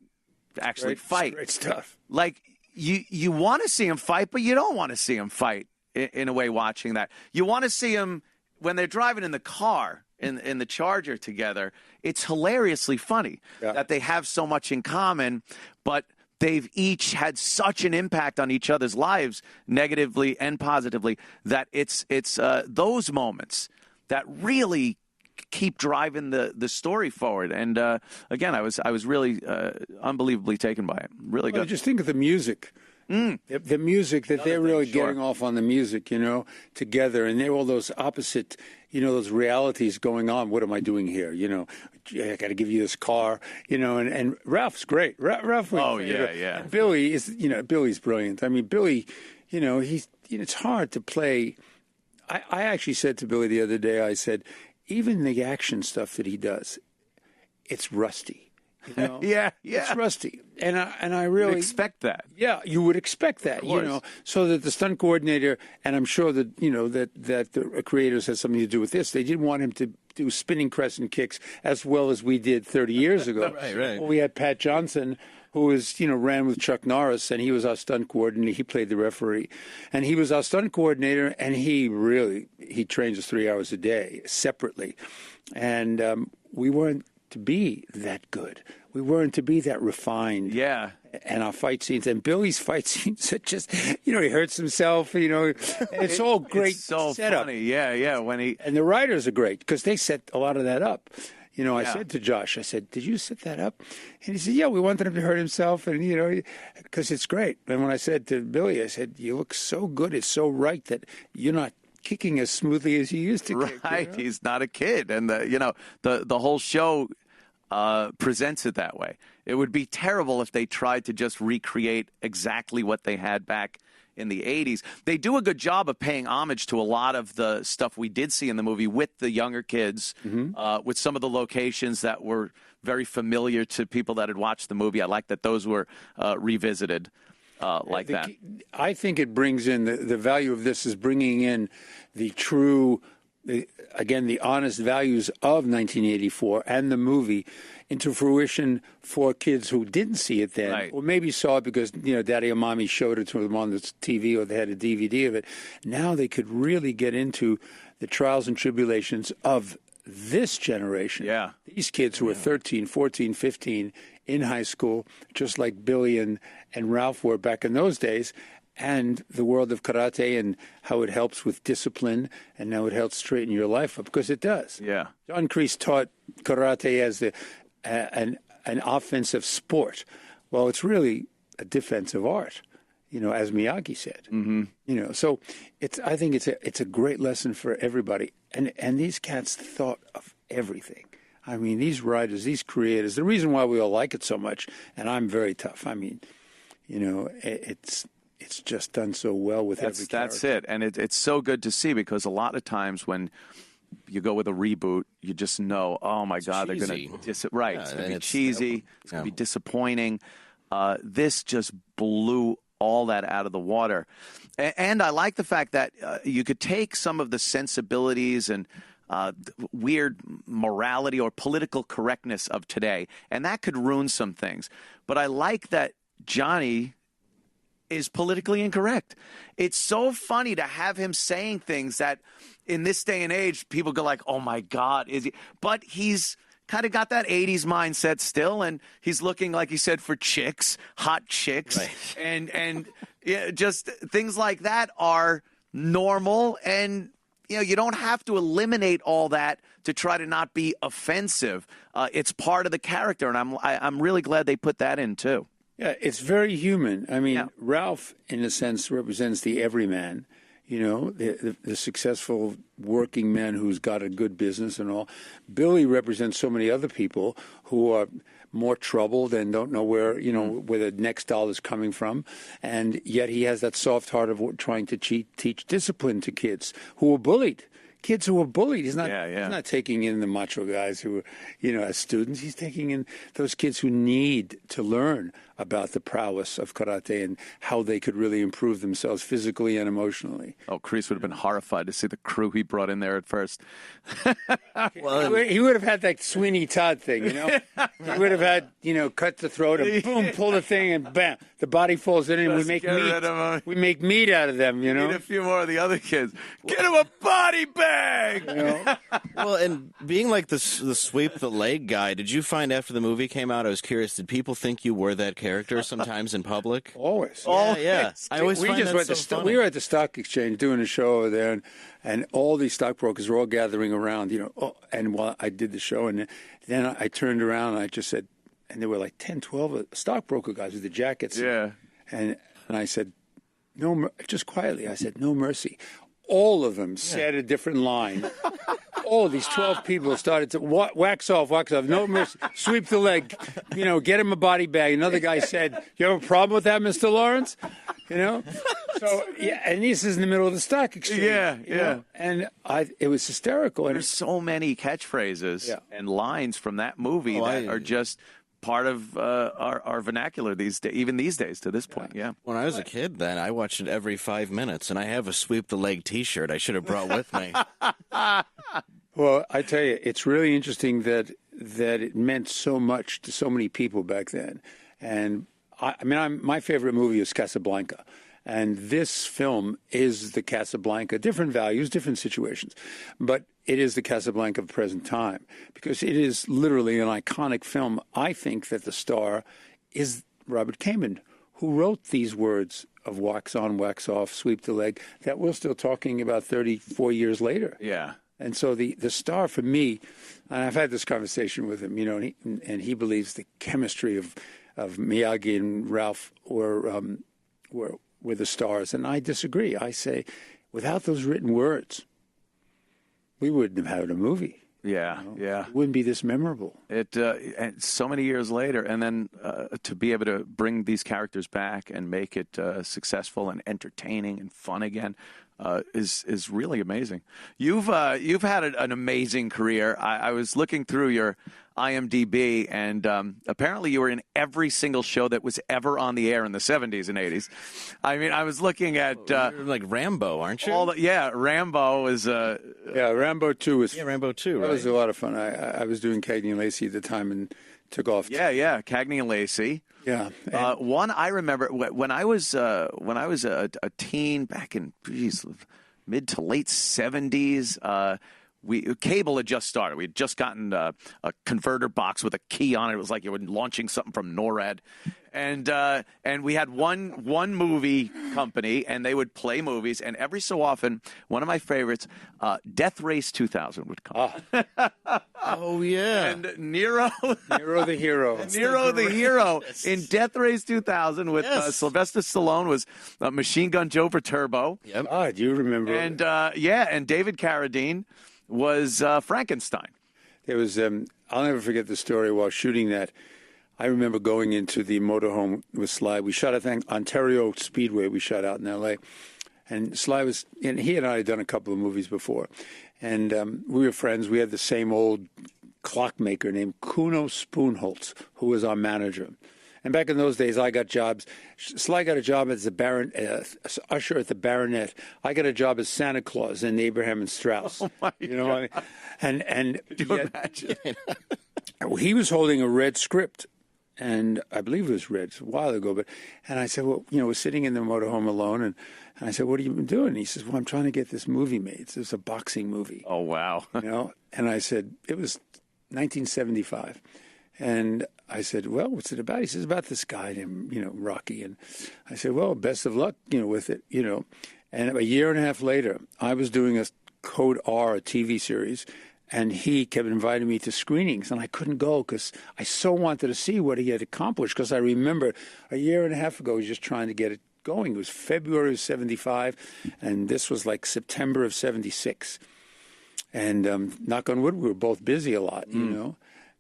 actually fight. Great stuff. Like, you want to see him fight, but you don't want to see him fight in a way watching that. You want to see him when they're driving in the car in the Charger together. It's hilariously funny that they have so much in common, but they've each had such an impact on each other's lives, negatively and positively, that it's those moments that really keep driving the story forward. And again, I was really unbelievably taken by it. Really good. Just think of the music. The music that they're really getting off on the music, together, and they're all those opposite, those realities going on. What am I doing here? I got to give you this car, and Ralph's great. Ralph. Yeah. And Billy is, Billy's brilliant. I mean, Billy, he's, it's hard to play. I actually said to Billy the other day, I said, even the action stuff that he does, it's rusty. Yeah. It's rusty, and I really you'd expect that. Yeah, you would expect that, so that the stunt coordinator, and I'm sure that that the creators had something to do with this. They didn't want him to do spinning crescent kicks as well as we did 30 years ago. Right. Well, we had Pat Johnson, who was ran with Chuck Norris, and he was our stunt coordinator. He played the referee, and he was our stunt coordinator, and he trains us 3 hours a day separately, and we weren't to be that good. We weren't to be that refined. Yeah. And our fight scenes, and Billy's fight scenes are just, he hurts himself, it's all great it's so setup. Funny. Yeah. And the writers are great because they set a lot of that up. I said to Josh, I said, did you set that up? And he said, yeah, we wanted him to hurt himself, and, because it's great. And when I said to Billy, I said, you look so good. It's so right that you're not kicking as smoothly as you used to kick. Right. He's not a kid. And, the whole show presents it that way. It would be terrible if they tried to just recreate exactly what they had back in the 80s. They do a good job of paying homage to a lot of the stuff we did see in the movie with the younger kids, with some of the locations that were very familiar to people that had watched the movie. I like that those were revisited like that. I think it brings in, the value of this is bringing in the true, the honest values of 1984 and the movie into fruition for kids who didn't see it then, right, or maybe saw it because, Daddy or Mommy showed it to them on the TV or they had a DVD of it. Now they could really get into the trials and tribulations of this generation. Yeah. These kids who are 13, 14, 15 in high school, just like Billy and Ralph were back in those days, and the world of karate and how it helps with discipline and how it helps straighten your life up, because it does. Yeah. John Kreese taught karate as an offensive sport. Well, it's really a defensive art. as Miyagi said. Mm-hmm. So I think it's a great lesson for everybody. And these cats thought of everything. I mean, these writers, these creators, the reason why we all like it so much, and I'm very tough. I mean, it's just done so well with every character. That's it. And it's so good to see, because a lot of times when you go with a reboot, you just know, oh, my God, cheesy. they're going to it's going to be cheesy. It's going to be disappointing. This just blew all that out of the water. And I like the fact that you could take some of the sensibilities and weird morality or political correctness of today, and that could ruin some things. But I like that Johnny is politically incorrect. It's so funny to have him saying things that in this day and age, people go like, oh, my God, is he? But he's kind of got that 80s mindset still, and he's looking, like he said, for chicks, hot chicks. Right. And just things like that are normal, and you don't have to eliminate all that to try to not be offensive. It's part of the character, and I'm really glad they put that in, too. Yeah, it's very human. I mean, Ralph, in a sense, represents the everyman, the successful working man who's got a good business and all. Billy represents so many other people who are more troubled and don't know where the next dollar is coming from. And yet he has that soft heart of trying to teach discipline to kids who are bullied. Kids who are bullied. He's not taking in the macho guys who are, as students. He's taking in those kids who need to learn about the prowess of karate and how they could really improve themselves physically and emotionally. Oh, Kreese would have been horrified to see the crew he brought in there at first. Well, he would have had that Sweeney Todd thing, He would have had, cut the throat and boom, pull the thing and bam, the body falls in and we make meat. We make meat out of them, Need a few more of the other kids. Get him a body bag! Well, and being like the sweep the leg guy, did you find after the movie came out, I was curious, did people think you were that character sometimes in public? Always. Yeah. I always find that so funny. We were at the stock exchange doing a show over there, and all these stockbrokers were all gathering around, and while I did the show, and then I turned around and I just said, and there were like 10, 12 stockbroker guys with the jackets. Yeah. And I said, just quietly, I said, no mercy. All of them said a different line. All these 12 people started to wax off, no mercy, sweep the leg, get him a body bag. Another guy said, you have a problem with that, Mr. Lawrence? So, and this is in the middle of the stock exchange. Yeah. And it was hysterical. There's so many catchphrases and lines from that movie that are just part of our vernacular even these days to this point. Yeah. When I was a kid, then I watched it every 5 minutes, and I have a sweep the leg T-shirt I should have brought with me. Well, I tell you, it's really interesting that it meant so much to so many people back then. And my favorite movie is Casablanca. And this film is the Casablanca, different values, different situations. But it is the Casablanca of the present time because it is literally an iconic film. I think that the star is Robert Kamen, who wrote these words of wax on, wax off, sweep the leg, that we're still talking about 34 years later. Yeah. And so the star for me, and I've had this conversation with him, and he believes the chemistry of Miyagi and Ralph were the stars. And I disagree. I say, without those written words, we wouldn't have had a movie. Yeah, yeah. It wouldn't be this memorable. And so many years later, and then to be able to bring these characters back and make it successful and entertaining and fun again is really amazing. You've had an amazing career. I was looking through your IMDb, and apparently you were in every single show that was ever on the air in the 70s and 80s. I mean, I was looking at... You're like Rambo, aren't you? Rambo is... Rambo 2 was... Yeah, Rambo 2, That right. was a lot of fun. I was doing Cagney and Lacey at the time and took off. Yeah, Cagney and Lacey. Yeah. One I remember when I was a teen back in mid to late 70s. Cable had just started. We had just gotten a converter box with a key on it. It was like you were launching something from NORAD. And we had one movie company, and they would play movies. And every so often, one of my favorites, Death Race 2000 would come. Oh yeah. And Nero the hero. Nero the hero in Death Race 2000 with Sylvester Stallone was Machine Gun Joe for Turbo. Yep. Ah, do you remember? And and David Carradine was Frankenstein. There was I'll never forget the story while shooting that. I remember going into the motorhome with Sly. We shot, I think, Ontario Speedway. We shot out in L.A. And Sly and he and I had done a couple of movies before. And we were friends. We had the same old clockmaker named Kuno Spoonholtz, who was our manager. And back in those days, I got jobs. Sly got a job as a usher at the Baronet. I got a job as Santa Claus in Abraham and Strauss. Oh my you know God. What I mean? And Could you imagine? he was holding a red script. And I believe it was red. It's a while ago. And I said, well, we're sitting in the motorhome alone. And I said, what have you been doing? And he says, well, I'm trying to get this movie made. It's a boxing movie. Oh, wow. And I said, it was 1975. And I said, well, what's it about? He says, about this guy named, Rocky. And I said, well, best of luck, with it, And a year and a half later, I was doing a Code R, a TV series. And he kept inviting me to screenings, and I couldn't go because I so wanted to see what he had accomplished. Because I remember a year and a half ago, he was just trying to get it going. It was February of '75, and this was like September of '76. And knock on wood, we were both busy a lot,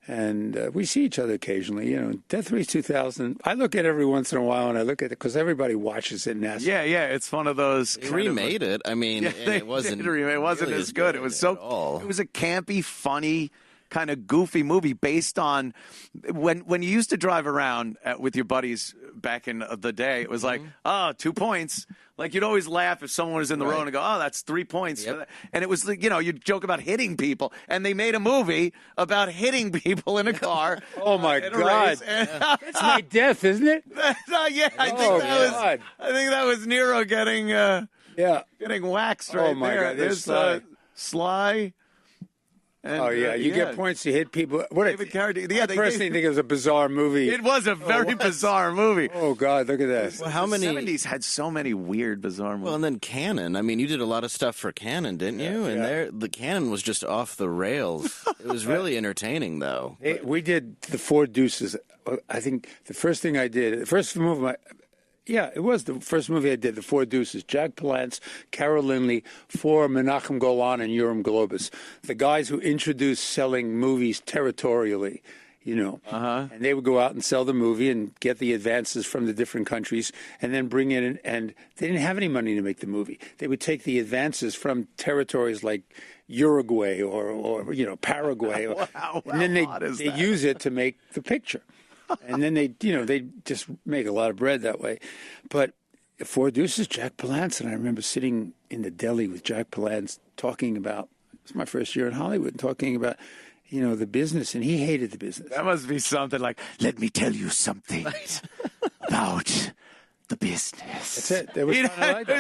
And we see each other occasionally, Death Race 2000. I look at it every once in a while, and I look at it because everybody watches it. Yeah, it's one of those. They remade it. I mean, it wasn't. It wasn't as good. It was It was a campy, funny, kind of goofy movie based on when you used to drive around with your buddies back in the day. It was like, 2 points. Like, you'd always laugh if someone was in the road and go, oh, that's 3 points. Yep. And it was, you'd joke about hitting people. And they made a movie about hitting people in a car. Oh, my God. That's my death, isn't it? I think that was Nero getting waxed right there. Oh, my God. There's Sly. And, you get points to hit people. David Carradine. I personally think it was a bizarre movie. It was a very bizarre movie. Oh, God, look at that. Well, how many? The 70s had so many weird, bizarre movies. Well, and then Cannon. I mean, you did a lot of stuff for Cannon, didn't you? And the Cannon was just off the rails. It was really entertaining, though. We did the Four Deuces. I think the first thing I did, the first movie it was the first movie I did, The Four Deuces. Jack Palance, Carol Lindley, for Menachem Golan and Yoram Globus. The guys who introduced selling movies territorially, And they would go out and sell the movie and get the advances from the different countries and then bring in, and they didn't have any money to make the movie. They would take the advances from territories like Uruguay or Paraguay. Wow, and then they use it to make the picture. And then they just make a lot of bread that way. But Four Deuces, Jack Palance, and I remember sitting in the deli with Jack Palance talking about, it was my first year in Hollywood, talking about, the business, and he hated the business. That must be something like, let me tell you something about the business. That's it. That was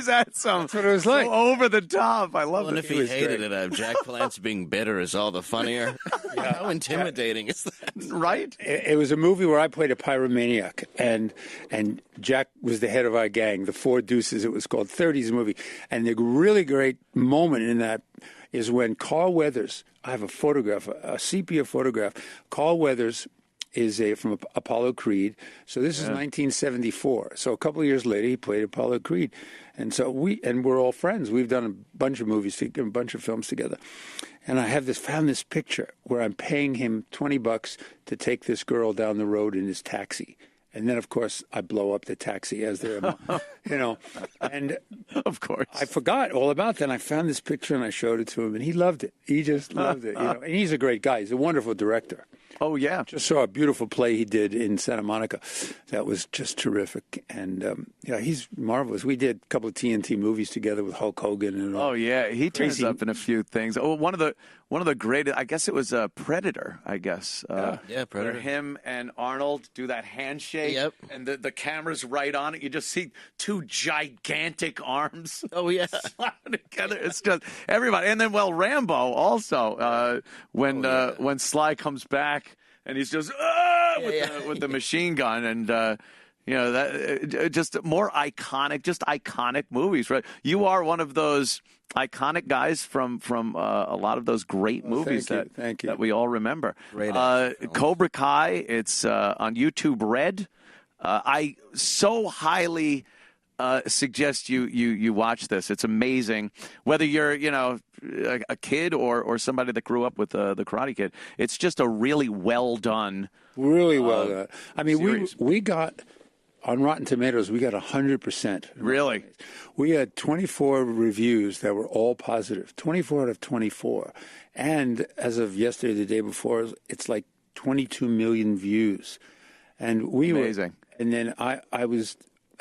that's what it was like. So over the top. I love it. And if he hated it, Jack Palance being bitter is all the funnier. How intimidating is that? Right? It was a movie where I played a pyromaniac, and Jack was the head of our gang, the Four Deuces. It was called 30s movie. And the really great moment in that is when Carl Weathers, I have a photograph, a sepia photograph. Carl Weathers is from Apollo Creed. So this is 1974. So a couple of years later, he played Apollo Creed. And so we're all friends. We've done a bunch of movies, a bunch of films together. And I found this picture where I'm paying him $20 to take this girl down the road in his taxi. And then, of course, I blow up the taxi as they're, and of course, I forgot all about that. And I found this picture and I showed it to him, and he loved it. He just loved it, And he's a great guy. He's a wonderful director. Oh, yeah. Just saw a beautiful play he did in Santa Monica. That was just terrific. And, he's marvelous. We did a couple of TNT movies together with Hulk Hogan and all. Oh, yeah. He turns up in a few things. Oh, one of the greatest, I guess it was Predator, I guess. Predator. Where him and Arnold do that handshake. Yep. And the camera's right on it. You just see two gigantic arms. Oh, yeah. Slapping together. It's just everybody. And then, Rambo also, when Sly comes back. And he's just with the machine gun, and You know, that just more iconic movies, right? You are one of those iconic guys from a lot of those great movies that we all remember. Great Cobra Kai, it's on YouTube Red. I so highly suggest you watch this. It's amazing. Whether you're, you know, a kid or somebody that grew up with the Karate Kid, it's just a really well done. Really well done. I mean, series. we got on Rotten Tomatoes, we got 100%. Really? We had 24 reviews that were all positive. 24 out of 24, and as of yesterday, the day before, it's like 22 million views, and we amazing. And then I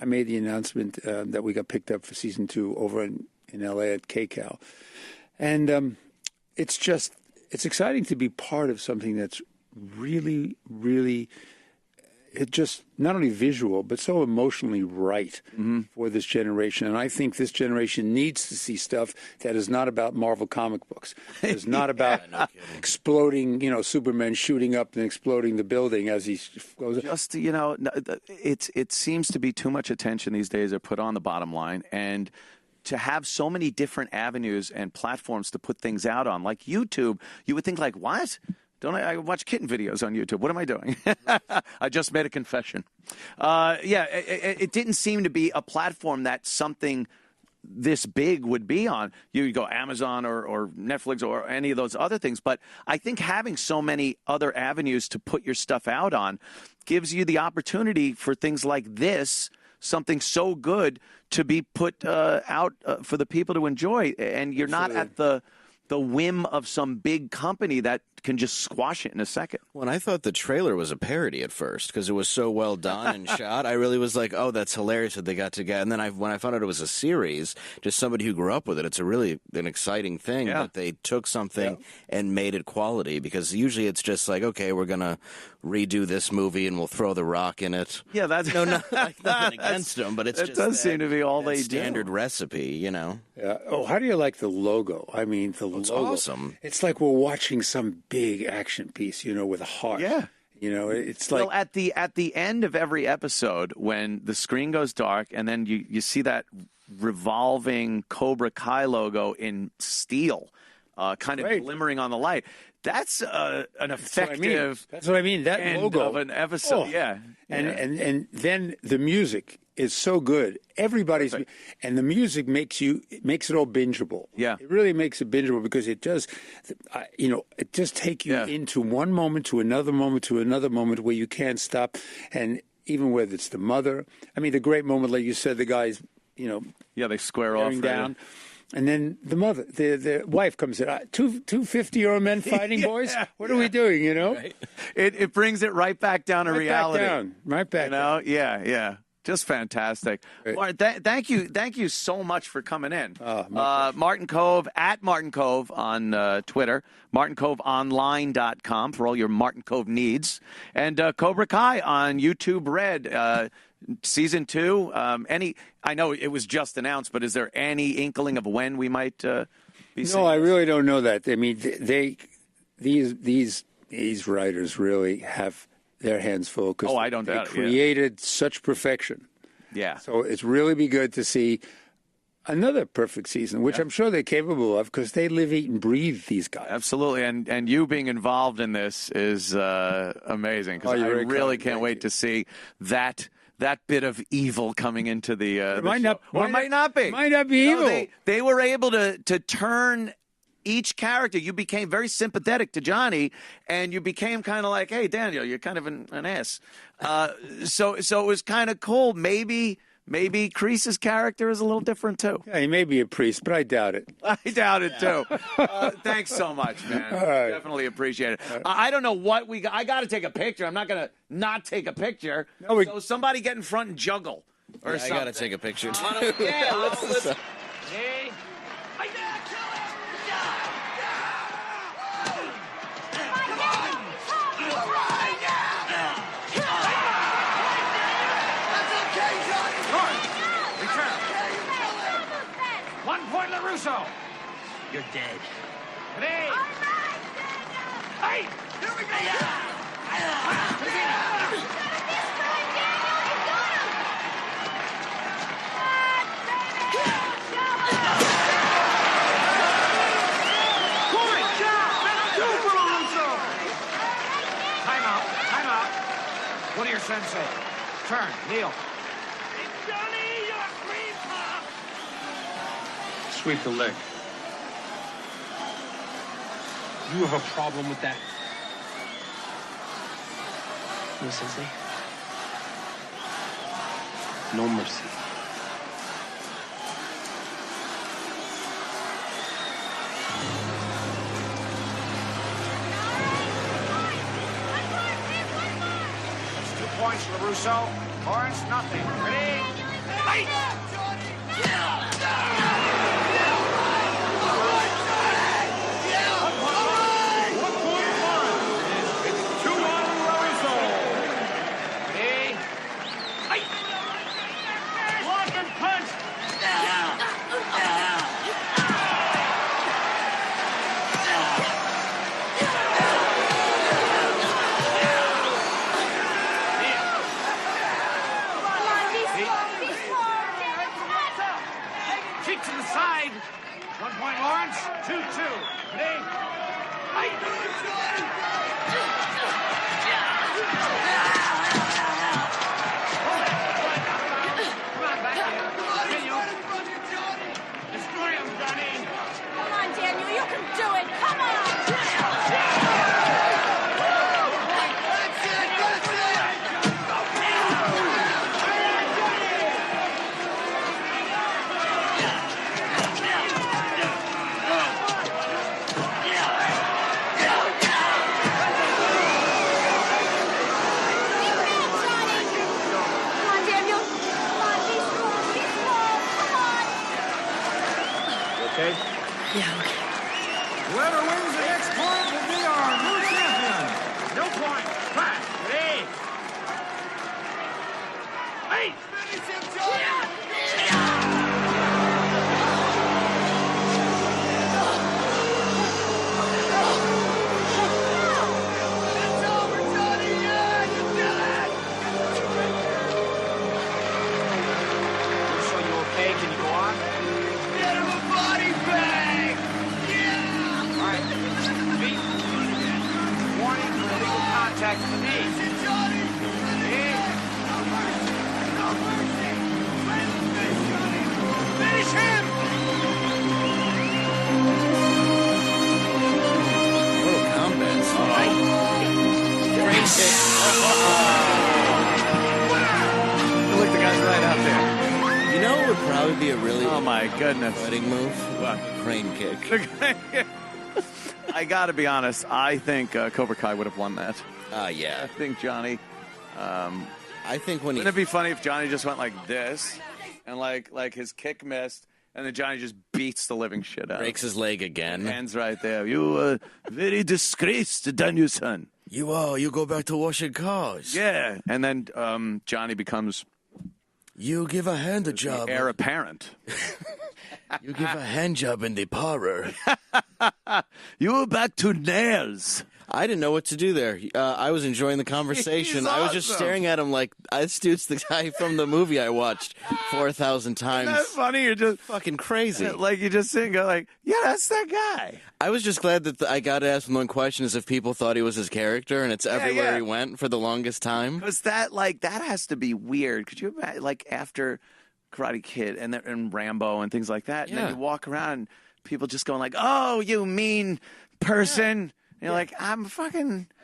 made the announcement that we got picked up for season 2 over in LA at KCAL. And it's exciting to be part of something that's really, really, it just not only visual, but so emotionally right for this generation. And I think this generation needs to see stuff that is not about Marvel comic books. It's not about exploding, you know, Superman shooting up and exploding the building as he goes. Just, you know, it seems to be too much attention these days are put on the bottom line. And to have so many different avenues and platforms to put things out on, like YouTube, you would think like, what? Don't I watch kitten videos on YouTube? What am I doing? I just made a confession. It didn't seem to be a platform that something this big would be on. You go Amazon or Netflix or any of those other things. But I think having so many other avenues to put your stuff out on gives you the opportunity for things like this, something so good, to be put out for the people to enjoy. And you're not at the whim of some big company that can just squash it in a second. Well, and I thought the trailer was a parody at first because it was so well done and shot. I really was like, oh, that's hilarious that they got together. And then when I found out it was a series, just somebody who grew up with it, it's a really an exciting thing that they took something and made it quality, because usually it's just like, okay, we're going to redo this movie and we'll throw The Rock in it. Yeah, that's nothing against them, but it does seem to be all they standard do. recipe, you know. Yeah. Oh, how do you like the logo? I mean, the It's logo. awesome. It's like we're watching some big action piece, you know, with a heart. Yeah. You know, it's like... Well, at the end of every episode, when the screen goes dark and then you see that revolving Cobra Kai logo in steel, kind of glimmering on the light, that's an effective... That's what I mean. That end logo of an episode, And then the music is so good. Everybody's and the music makes it all bingeable. Yeah, it really makes it bingeable because it does. It just takes you into one moment to another moment to another moment where you can't stop. And even whether it's the mother, I mean, the great moment, like you said, the guys, you know, they square off down. And then the mother, the wife comes in. Two 50-year-old men fighting, boys. What are we doing? You know, it brings it right back down to reality. Right back. You know, yeah. Just fantastic. Martin, thank you so much for coming in. Martin Kove, at Martin Kove on Twitter, martinkoveonline.com for all your Martin Kove needs, and Cobra Kai on YouTube Red. Season 2, I know it was just announced, but is there any inkling of when we might be seeing? No, I really don't know that. I mean, these writers really have their hands full because they created such perfection. Yeah. So it's really be good to see another perfect season, which I'm sure they're capable of because they live, eat, and breathe, these guys. Absolutely. And you being involved in this is amazing because I really can't wait to see that bit of evil coming into the it might show. Might not be. Might not be evil. They were able to turn each character. You became very sympathetic to Johnny, and you became kind of like, hey, Daniel, you're kind of an ass. So it was kind of cool. Maybe Kreese's character is a little different, too. Yeah, he may be a priest, but I doubt it. I doubt it, too. Thanks so much, man. Right. Definitely appreciate it. I don't know what we got. I got to take a picture. I'm not going to not take a picture. No, so somebody get in front and juggle or something. I got to take a picture, too. Let's Hey! LaRusso! You're dead. Hey! All right, hey! Here we go! sake. Turn, kneel. Johnny, you're a creeper! Sweep the leg. You have a problem with that? No, Sensei. No mercy. That's 2 points, LaRusso. Lawrence, nothing. Ready? Fight! Kick to the side. 1 point, Lawrence. 2-2. Ready? Fight! Come on, back here. Continue. Destroy him, Johnny. Come on, Daniel, you can do it. Come on. Okay? Yeah, okay. Whoever wins the next point will be our new champion. No point. Fight. Ready? Fight! Finish him, It's over, Johnny. Yeah, you did it. So you okay? Can you go on? Get him a body bag. Yeah. All right. Feet. Warning for illegal contact with the knee. Johnny. No mercy. Finish him. Mortal Kombat's great kick. Look, the guy's right out there. You know what would probably be a really Oh my goodness. fighting move? What? Crane kick. I got to be honest. I think Cobra Kai would have won that. Yeah. I think Johnny. I think when he Wouldn't it be funny if Johnny just went like this, and like his kick missed, and then Johnny just beats the living shit out. breaks his leg again. Hands right there. You very disgraced, Danielson. You go back to washing cars. Yeah, and then Johnny becomes You give a hand job. heir apparent. You give a hand job in the parlor. You were back to nails. I didn't know what to do there. I was enjoying the conversation. He's I was just awesome. staring at him like, this dude's the guy from the movie I watched 4,000 times. Isn't that funny? You're just fucking crazy. like you just sit and go like, yeah, that's that guy. I was just glad that I got to ask him one question is if people thought he was his character, and it's everywhere he went for the longest time. Because that has to be weird. Could you imagine, like after Karate Kid and Rambo and things like that, and then you walk around and people just going like, oh, you mean person. And you're like, I'm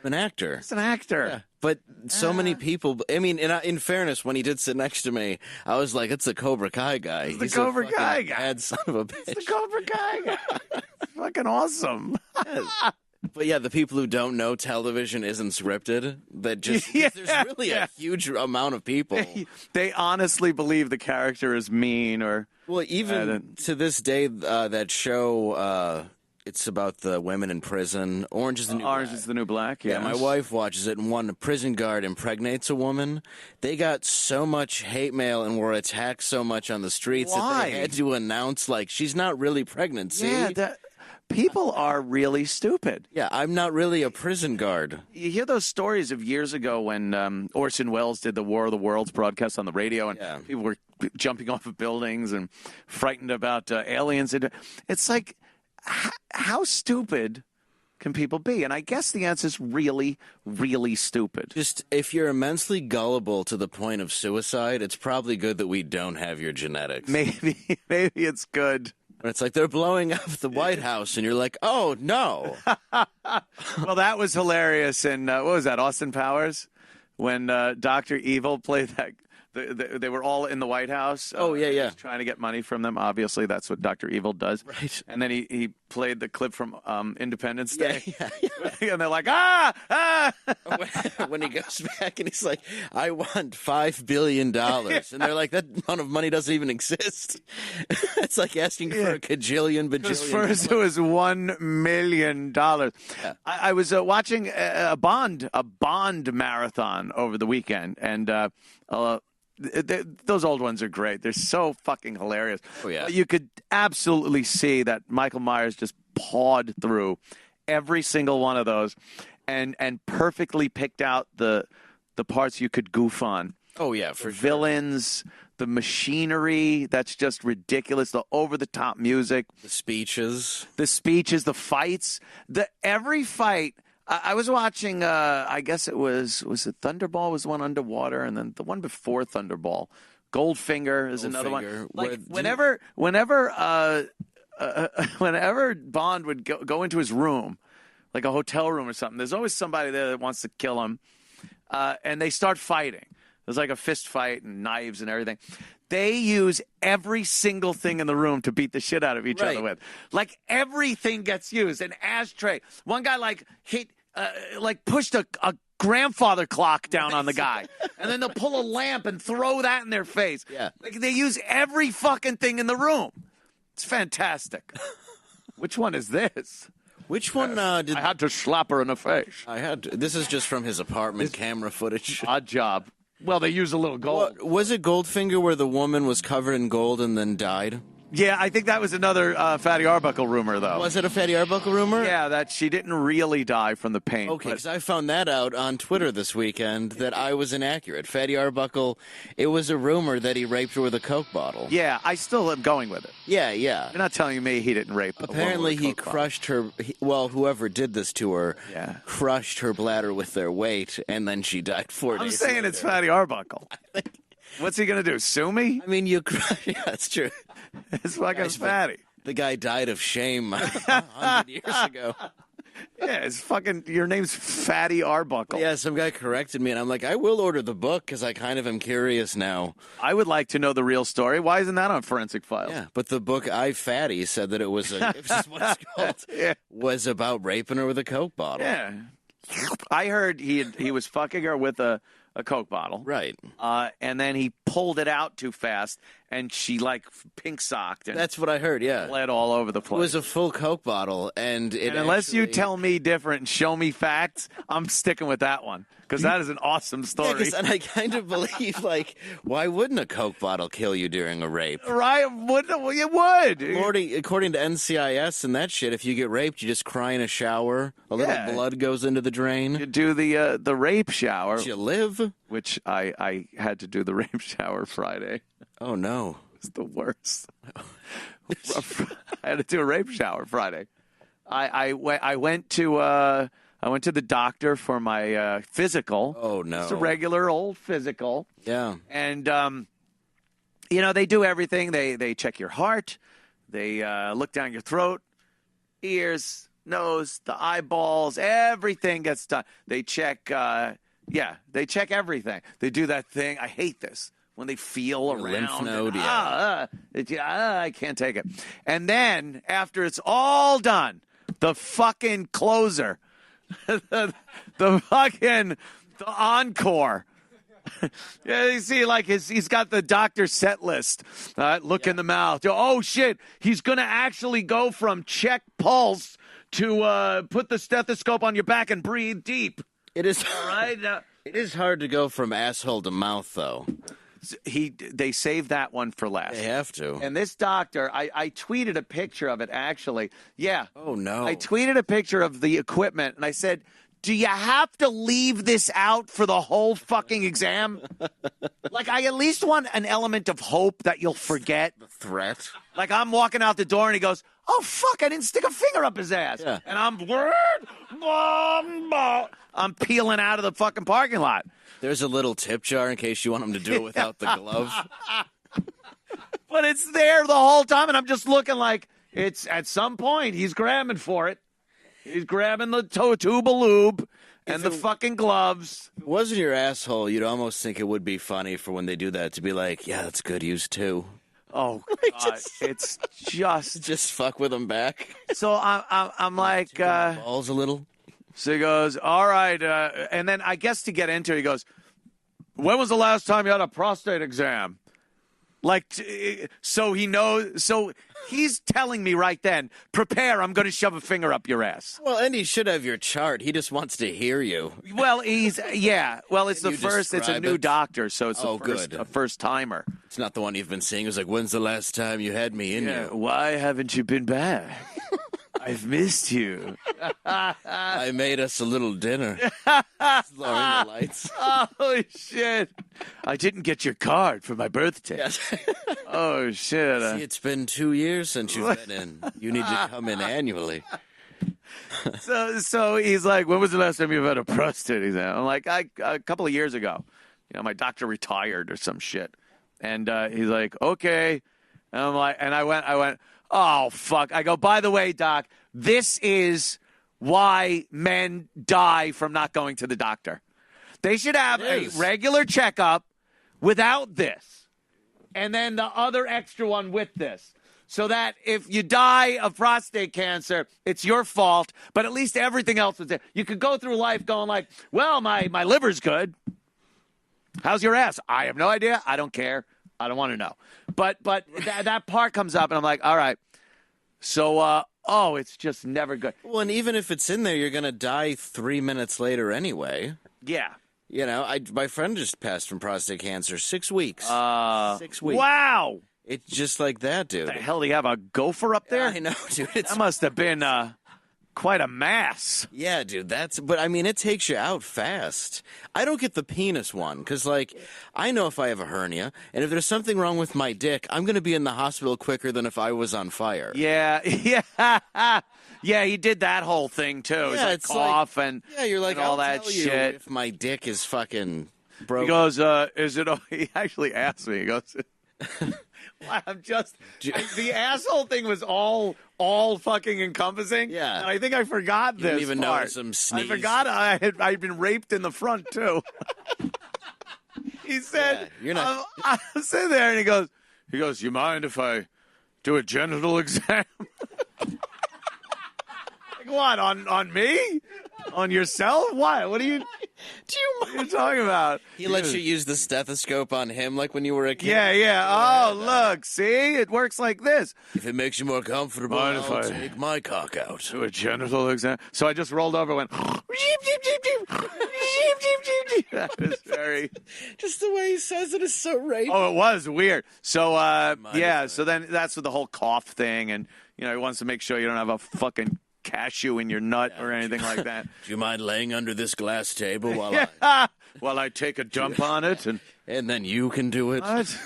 an actor. It's an actor. Yeah. But so many people, I mean, in fairness, when he did sit next to me, I was like, it's the Cobra Kai guy. It's the Cobra Kai guy. Bad son of a bitch. It's the Cobra Kai guy. It's fucking awesome. But yeah, the people who don't know television isn't scripted, that just, there's really a huge amount of people. They honestly believe the character is mean or. Well, even to this day, that show, it's about the women in prison. Orange is the New Black. Yeah, my wife watches it, and one prison guard impregnates a woman. They got so much hate mail and were attacked so much on the streets that they had to announce, like, she's not really pregnant, see? Yeah, people are really stupid. Yeah, I'm not really a prison guard. You hear those stories of years ago when Orson Welles did the War of the Worlds broadcast on the radio, and people were jumping off of buildings and frightened about aliens. It's like, how stupid can people be? And I guess the answer is really, really stupid. Just if you're immensely gullible to the point of suicide, it's probably good that we don't have your genetics. Maybe it's good. It's like they're blowing up the White House, and you're like, oh, no. Well, that was hilarious. And what was that, Austin Powers? When Dr. Evil played that. They were all in the White House. Yeah. Trying to get money from them. Obviously, that's what Dr. Evil does. Right. And then he played the clip from Independence Day. Yeah. And they're like, ah! When he goes back and he's like, I want $5 billion. And they're like, that amount of money doesn't even exist. It's like asking for a bajillion. Because first it was $1 million. Yeah. I was watching a Bond marathon over the weekend, and those old ones are great. They're so fucking hilarious. Oh, yeah. You could absolutely see that Michael Myers just pawed through every single one of those and perfectly picked out the parts you could goof on. Oh, yeah, for the sure. Villains, the machinery that's just ridiculous, the over-the-top music. The speeches, the fights. Every fight. I was watching, I guess it was it Thunderball was the one underwater, and then the one before Thunderball, Goldfinger is another one. Like whenever Bond would go into his room, like a hotel room or something, there's always somebody there that wants to kill him, and they start fighting. There's like a fist fight and knives and everything. They use every single thing in the room to beat the shit out of each other with. Like everything gets used. An ashtray. One guy pushed a grandfather clock down on the guy. And then they'll pull a lamp and throw that in their face. Yeah. Like they use every fucking thing in the room. It's fantastic. Which one is this? Which one did... I had to slap her in the face. This is just from his apartment camera footage. Odd job. Well, they use a little gold. Was it Goldfinger where the woman was covered in gold and then died? Yeah, I think that was another Fatty Arbuckle rumor, though. Was it a Fatty Arbuckle rumor? Yeah, that she didn't really die from the paint. Okay, because I found that out on Twitter this weekend that I was inaccurate. Fatty Arbuckle, it was a rumor that he raped her with a Coke bottle. Yeah, I still am going with it. Yeah. You're not telling me he didn't rape her. Apparently he crushed her, whoever did this to her, crushed her bladder with their weight, and then she died 4 days I'm saying later. it's Fatty Arbuckle. What's he going to do, sue me? I mean, yeah, that's true. It's fucking Fatty. The guy died of shame 100 years ago. Yeah, it's fucking, your name's Fatty Arbuckle. Yeah, some guy corrected me, and I'm like, I will order the book because I kind of am curious now. I would like to know the real story. Why isn't that on Forensic Files? Yeah, but the book Fatty said that it was, if this is what it's called, was about raping her with a Coke bottle. Yeah. I heard he was fucking her with a Coke bottle. Right. And then he pulled it out too fast, and she, pink socked. That's what I heard, yeah. Bled all over the place. It was a full Coke bottle, and unless you tell me different and show me facts, I'm sticking with that one, because that is an awesome story. Yeah, and I kind of believe, why wouldn't a Coke bottle kill you during a rape? Right? Well, it would. According to NCIS and that shit, if you get raped, you just cry in a shower. A little blood goes into the drain. You do the rape shower. Did you live? Which I had to do the rape shower Friday. Oh, no. It's the worst. I had to do a rape shower Friday. I went to the doctor for my physical. Oh, no. Just a regular old physical. Yeah. And, they do everything. They check your heart. They look down your throat, ears, nose, the eyeballs. Everything gets done. They check... they check everything. They do that thing. I hate this. When they feel your around. Lymph node, I can't take it. And then, after it's all done, the fucking closer, the encore. Yeah, you see, he's got the doctor set list. Look in the mouth. Oh, shit. He's going to actually go from check pulse to put the stethoscope on your back and breathe deep. It is all right. It is hard to go from asshole to mouth, though. They saved that one for last. They have to. And this doctor, I tweeted a picture of it, actually. Yeah. Oh, no. I tweeted a picture of the equipment, and I said, do you have to leave this out for the whole fucking exam? I at least want an element of hope that you'll forget. The threat. I'm walking out the door, and he goes, oh, fuck, I didn't stick a finger up his ass. Yeah. And I'm, I'm peeling out of the fucking parking lot. There's a little tip jar in case you want him to do it without the glove. But it's there the whole time, and I'm just looking like it's at some point he's grabbing for it. He's grabbing the tube of lube and the fucking gloves. If it wasn't your asshole, you'd almost think it would be funny for when they do that to be like, yeah, that's good use too. Oh, God. It's just fuck with him back. So I'm like, balls a little. So he goes, all right, and then I guess to get into it, he goes, when was the last time you had a prostate exam? Like, so he knows. So he's telling me right then, prepare. I'm going to shove a finger up your ass. Well, and he should have your chart. He just wants to hear you. Well, Well, it's the first. It's a new doctor, so it's a first timer. It's not the one you've been seeing. It's like, when's the last time you had me in you? Why haven't you been back? I've missed you. I made us a little dinner. Lowering the lights. Oh, shit. I didn't get your card for my birthday. Yes. Oh, shit. See, it's been 2 years since you've been in. You need to come in annually. So he's like, when was the last time you had a prostate exam? I'm like, a couple of years ago. You know, my doctor retired or some shit. And he's like, okay. And I'm like, and I went, oh, fuck. I go, by the way, Doc, this is why men die from not going to the doctor. They should have a regular checkup without this, and then the other extra one with this, so that if you die of prostate cancer, it's your fault, but at least everything else is there. You could go through life going like, well, my liver's good. How's your ass? I have no idea. I don't care. I don't want to know. But that part comes up, and I'm like, all right. So, it's just never good. Well, and even if it's in there, you're going to die 3 minutes later anyway. Yeah. You know, my friend just passed from prostate cancer. 6 weeks. 6 weeks. Wow. It's just like that, dude. The hell do you have, a gopher up there? I know, dude. That must have been quite a mass. Yeah, dude. But I mean, it takes you out fast. I don't get the penis one because, like, I know if I have a hernia and if there's something wrong with my dick, I'm going to be in the hospital quicker than if I was on fire. Yeah. Yeah, he did that whole thing too. Yeah, it's like cough and you're like, and all I'll that tell shit. You if my dick is fucking broken. He goes, is it? He actually asked me. He goes, I'm just the asshole thing was all fucking encompassing. Yeah, and I think I forgot this. You didn't even part. notice him sneeze. I forgot I'd been raped in the front too. He said, yeah, "You're not." I'm sitting there, and he goes, you mind if I do a genital exam? Like what? On me? On yourself? What? What are you? What are you talking about? He lets you use the stethoscope on him like when you were a kid. Yeah. Oh, look. See? It works like this. If it makes you more comfortable, I'll take my cock out. Do a genital exam. So I just rolled over and went... That was very... Just the way he says it is so rapey. Oh, it was weird. So, so then that's with the whole cough thing. And, you know, he wants to make sure you don't have a fucking... cashew in your nut or anything like that. Do you mind laying under this glass table while I take a dump on it? And then you can do it? What?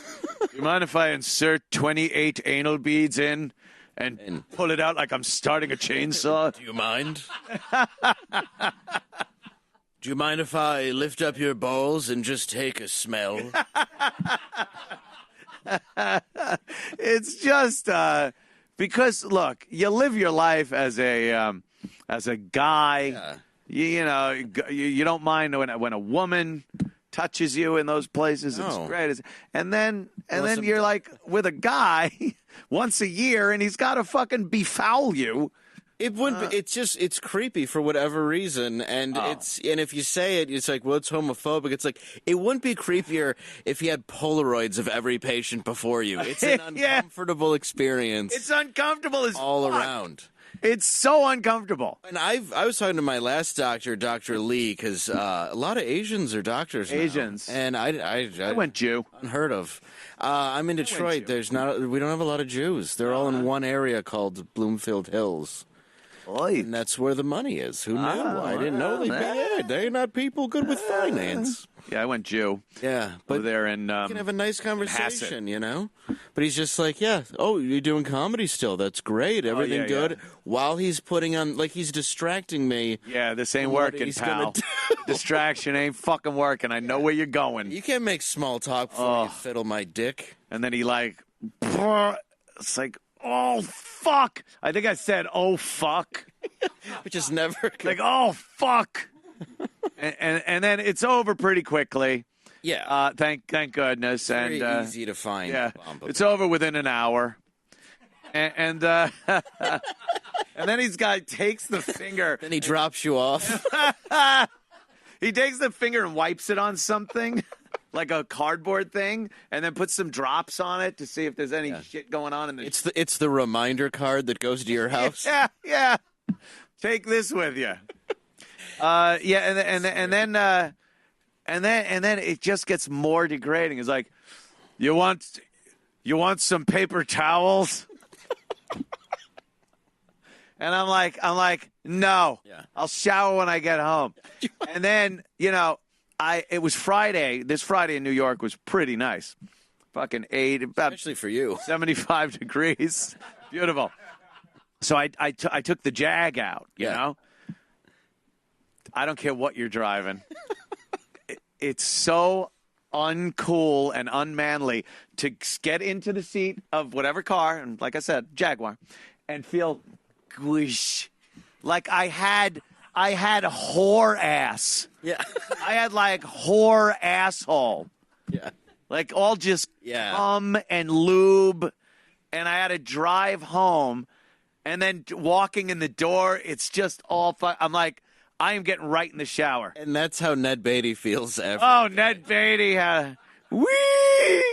Do you mind if I insert 28 anal beads in and pull it out like I'm starting a chainsaw? Do you mind? Do you mind if I lift up your balls and just take a smell? It's just... because look, you live your life as a guy. Yeah. You don't mind when a woman touches you in those places. It's great. And then you're like with a guy once a year, and he's got to fucking befoul you. It wouldn't. It's creepy for whatever reason, and and if you say it, it's like, well, it's homophobic. It's like it wouldn't be creepier if he had Polaroids of every patient before you. It's an uncomfortable experience. It's uncomfortable as all fuck. around. It's so uncomfortable. And I was talking to my last doctor, Dr. Lee, because a lot of Asians are doctors now. Asians, and I went Jew. Unheard of. I'm in Detroit. We don't have a lot of Jews. They're all in one area called Bloomfield Hills. And that's where the money is. Who knew? I didn't know they're not people good with finance. Yeah, I went Jew. Yeah, but there in you can have a nice conversation, you know. But he's just like, you're doing comedy still. That's great. Everything good. Yeah. While he's putting on, like, he's distracting me. Yeah, this ain't working, pal. Distraction ain't fucking working. I know where you're going. You can't make small talk before you fiddle my dick. And then he it's like, oh fuck! I think I said, oh fuck, which is never like, oh fuck. And then it's over pretty quickly. Yeah. Thank goodness. Very easy to find. Yeah. It's over within an hour. And then takes the finger. Then he drops you off. He takes the finger and wipes it on something, like a cardboard thing, and then puts some drops on it to see if there's any shit going on in the. It's the reminder card that goes to your house. Yeah. Take this with you. And then it just gets more degrading. It's like, you want some paper towels? And I'm like, no. Yeah. I'll shower when I get home. And then, it was Friday. This Friday in New York was pretty nice. Fucking especially for you, 75 degrees. Beautiful. So I took the Jag out, you know? I don't care what you're driving. It's so uncool and unmanly to get into the seat of whatever car, and like I said, Jaguar, and feel like I had whore ass. Yeah. I had like whore asshole. Yeah. Like all just cum and lube, and I had to drive home, and then walking in the door, it's just all I'm like, I am getting right in the shower. And that's how Ned Beatty feels every day. Ned Beatty. Wee!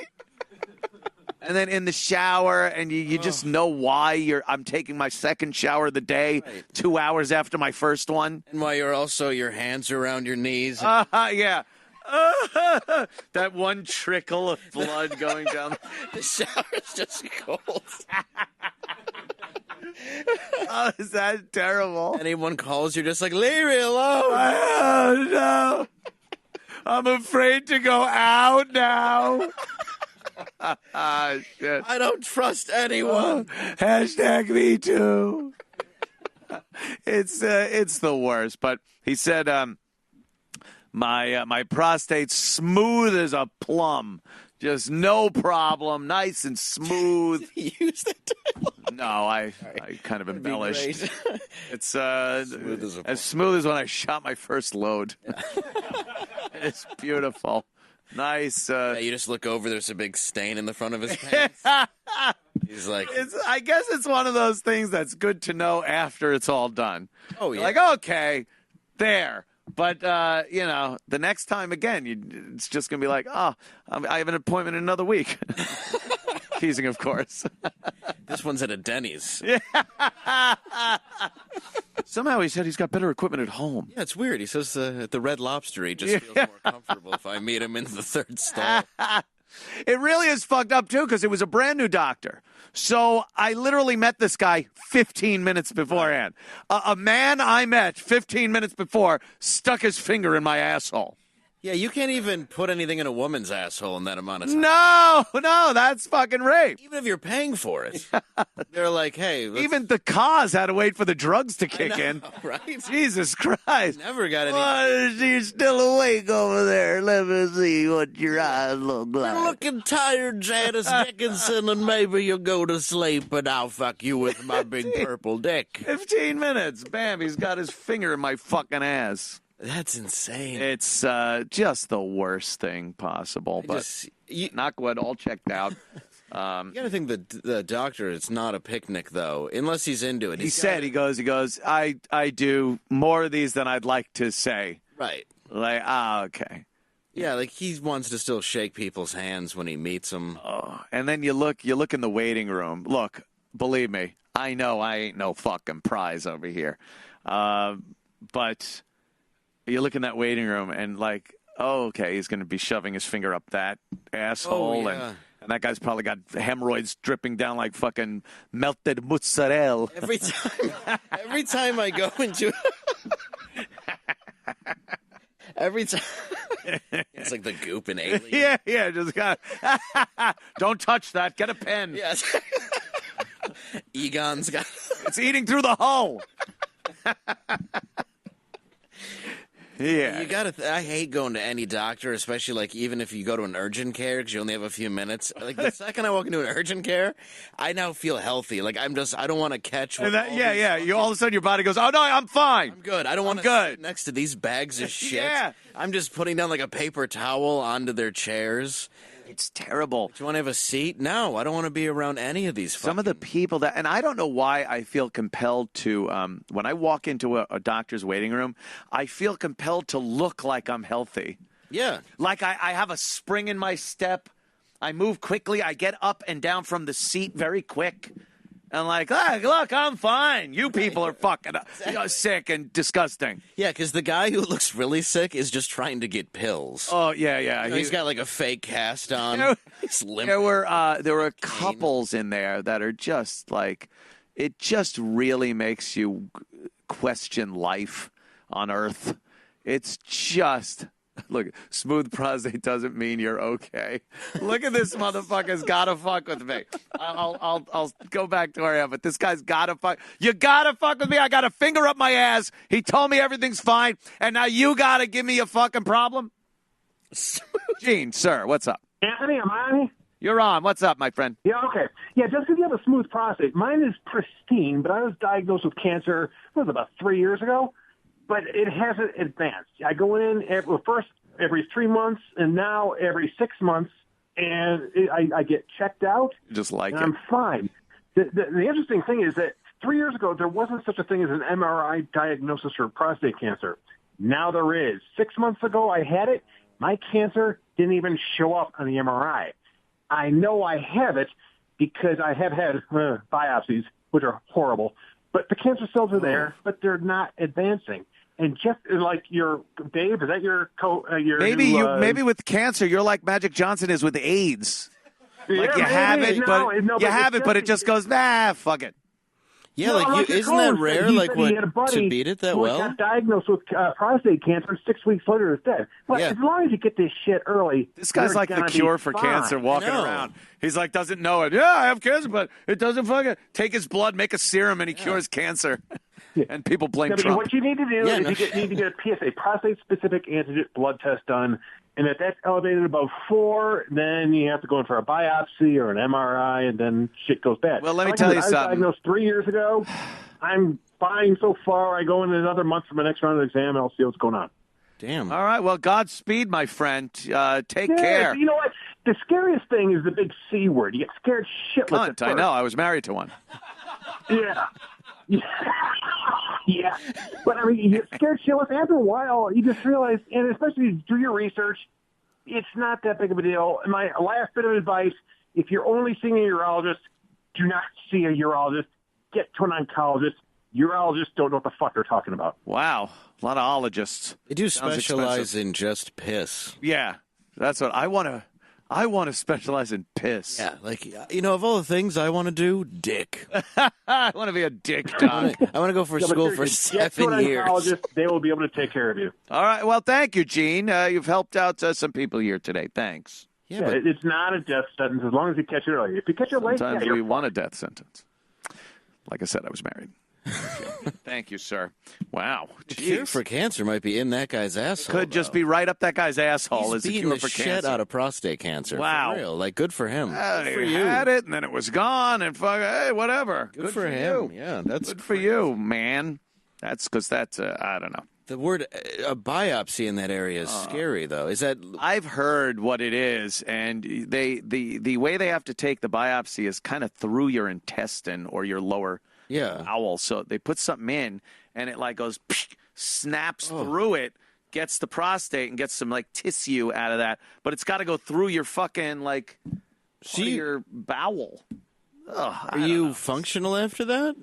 And then in the shower, and you just know why I'm taking my second shower of the day 2 hours after my first one. And why your hands are around your knees. Yeah. That one trickle of blood going down. The shower's just cold. Oh, is that terrible? Anyone calls, you're just like, leave me alone. Oh, no. I'm afraid to go out now. Shit. I don't trust anyone. Hashtag me too. It's the worst. But he said, my prostate's smooth as a plum. Just no problem, nice and smooth. Use that title. No, I kind of embellished. It's as smooth as when I shot my first load. It's beautiful. Nice. You just look over, there's a big stain in the front of his pants. He's like... I guess it's one of those things that's good to know after it's all done. Oh, yeah. Like, okay, there. But, the next time, again, it's just going to be like, I have an appointment in another week. Teasing, of course. This one's at a Denny's. Yeah. Somehow he said he's got better equipment at home. Yeah, it's weird. He says at the Red Lobster, he just feels more comfortable if I meet him in the third stall. It really is fucked up, too, because it was a brand new doctor. So I literally met this guy 15 minutes beforehand. A man I met 15 minutes before stuck his finger in my asshole. Yeah, you can't even put anything in a woman's asshole in that amount of time. No, that's fucking rape. Even if you're paying for it. They're like, hey. Even the cause had to wait for the drugs to kick in. Right? Jesus Christ. Never got any. You're still awake over there. Let me see what your eyes look like. You're looking tired, Janice Dickinson, and maybe you'll go to sleep, and I'll fuck you with my big purple dick. 15 minutes. Bam, he's got his finger in my fucking ass. That's insane. It's just the worst thing possible. But knock wood, all checked out. You got to think the doctor, it's not a picnic, though, unless he's into it. He goes, I do more of these than I'd like to say. Right. Like, okay. Yeah, like he wants to still shake people's hands when he meets them. Oh, and then you look in the waiting room. Look, believe me, I know I ain't no fucking prize over here. But you look in that waiting room and like, oh, okay, he's going to be shoving his finger up that asshole. Oh, yeah. And that guy's probably got hemorrhoids dripping down like fucking melted mozzarella. Every time I go into every time it's like the goop in Alien. Yeah, just got don't touch that. Get a pen. Yes. Egon's got it's eating through the hull. Yeah, you gotta. I hate going to any doctor, especially like even if you go to an urgent care because you only have a few minutes. Like the second I walk into an urgent care, I now feel healthy. Like I don't want to catch. You all of a sudden your body goes, oh no, I'm fine. I'm good. I don't want to sit next to these bags of shit. Yeah. I'm just putting down like a paper towel onto their chairs. It's terrible. Do you want to have a seat? No, I don't want to be around any of these. Some of the people that, and I don't know why I feel compelled to, when I walk into a doctor's waiting room, I feel compelled to look like I'm healthy. Yeah. Like I have a spring in my step. I move quickly. I get up and down from the seat very quick. And like, hey, look, I'm fine. You people are fucking sick and disgusting. Yeah, because the guy who looks really sick is just trying to get pills. Oh, yeah. He's got like a fake cast on. He's limp. There were couples in there that are just like, it just really makes you question life on Earth. It's just... Look, smooth prostate doesn't mean you're okay. Look at this motherfucker's gotta fuck with me. I'll go back to where I am, but this guy's gotta fuck. You gotta fuck with me. I got a finger up my ass. He told me everything's fine, and now you gotta give me a fucking problem? Gene, sir, what's up? Anthony, am I on? You're on. What's up, my friend? Yeah, okay. Yeah, just because you have a smooth prostate. Mine is pristine, but I was diagnosed with cancer, about 3 years ago? But it hasn't advanced. I go in every 3 months, and now every 6 months, and I get checked out. Just like and I'm fine. The interesting thing is that 3 years ago, there wasn't such a thing as an MRI diagnosis for prostate cancer. Now there is. 6 months ago, I had it. My cancer didn't even show up on the MRI. I know I have it because I have had biopsies, which are horrible. But the cancer cells are there, but they're not advancing. And Jeff, like Dave, is that your maybe with cancer, you're like Magic Johnson is with AIDS. Like you have it, but it just goes, fuck it. Yeah, like isn't that rare? Like to beat it that well? Got diagnosed with prostate cancer, and 6 weeks later is dead. But as long as you get this shit early, this guy's like the cure for cancer, walking around. He's like doesn't know it. Yeah, I have cancer, but it doesn't fucking take his blood, make a serum, and he cures cancer. And people blame Trump. What you need to do is you need to get a PSA, prostate-specific antigen blood test done. And if that's elevated above 4, then you have to go in for a biopsy or an MRI, and then shit goes bad. Well, let me tell you something. I was diagnosed 3 years ago. I'm fine so far. I go in another month for my next round of exam, and I'll see what's going on. Damn. All right. Well, Godspeed, my friend. Take care. You know what? The scariest thing is the big C word. You get scared shitless. I know. I was married to one. Yeah. Yeah, but I mean, you get scared shitless. After a while, you just realize, and especially if you do your research, it's not that big of a deal. And my last bit of advice, if you're only seeing a urologist, do not see a urologist. Get to an oncologist. Urologists don't know what the fuck they're talking about. Wow, a lot of ologists. They do specialize in just piss. Yeah, that's what I want to. I want to specialize in piss. Yeah, like, of all the things I want to do, dick. I want to be a dick dog. I want to go for school for 7 years. They will be able to take care of you. All right. Well, thank you, Gene. You've helped out some people here today. Thanks. Yeah, but it's not a death sentence as long as you catch it early. If you catch it late, sometimes we want a death sentence. Like I said, I was married. Thank you, sir. Wow. The cure for cancer might be in that guy's asshole. Could just be right up that guy's asshole. He's beating the shit out of prostate cancer. Wow. For real. Like, good for him. Good for you. Had it, and then it was gone, and hey, whatever. Good for him. You. Yeah, that's good for you, man. That's because that's, I don't know. The word a biopsy in that area is scary, though. Is that? I've heard what it is, and the way they have to take the biopsy is kind of through your intestine or your lower bowel. So they put something in, and it like goes, snaps through it, gets the prostate, and gets some like tissue out of that. But it's got to go through your fucking like your bowel. Are you functional after that?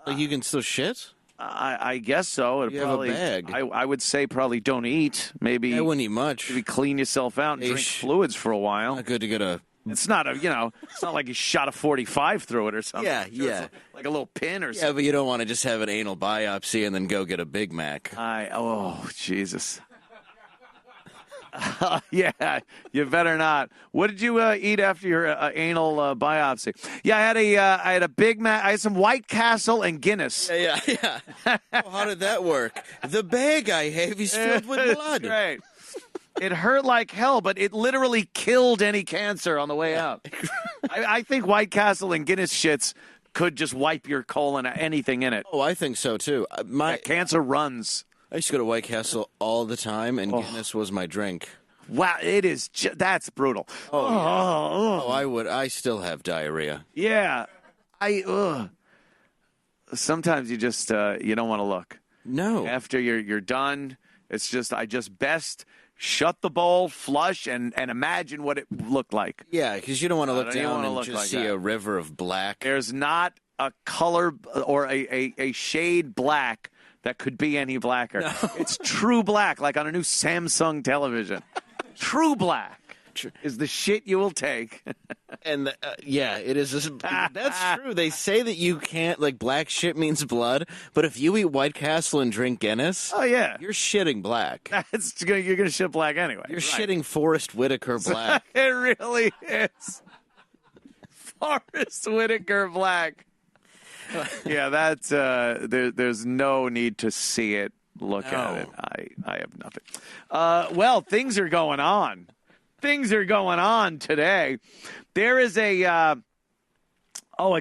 Like you can still shit? I guess so. You probably have a bag. I would say probably don't eat. Maybe I wouldn't eat much. Maybe clean yourself out and drink fluids for a while. Not good to get a It's not it's not like you shot a 45 through it or something. Yeah, Sure, yeah. it's like a little pin or Yeah, something. but you don't want to just have an anal biopsy and then go get a Big Mac. Oh, Jesus. Yeah, you better not. What did you eat after your anal biopsy? Yeah, I had a Big Mac. I had some White Castle and Guinness. Yeah. Oh, how did that work? The bag I have is filled with blood. Right. It hurt like hell, but it literally killed any cancer on the way out. I think White Castle and Guinness shits could just wipe your colon, anything in it. Oh, I think so, too. Cancer runs. I used to go to White Castle all the time, and Guinness was my drink. Wow, it is. That's brutal. I still have diarrhea. Yeah. Sometimes you just you don't want to look. No. After you're done, it's just I just best shut the bowl, flush, and imagine what it looked like. Yeah, because you don't want to look You don't down wanna and look just like see that. a river of black. There's not a color or a shade black that could be any blacker. No. It's true black, like on a new Samsung television. True black is the shit you will take. And it is. That's true. They say that you can't, like, black shit means blood, but if you eat White Castle and drink Guinness, you're shitting black. You're gonna shit black anyway. You're shitting Forrest Whitaker black. It really is. Forrest Whitaker black. Yeah, that's there's no need to see it. Look at it. I have nothing. Well, things are going on. Things are going on today. There is a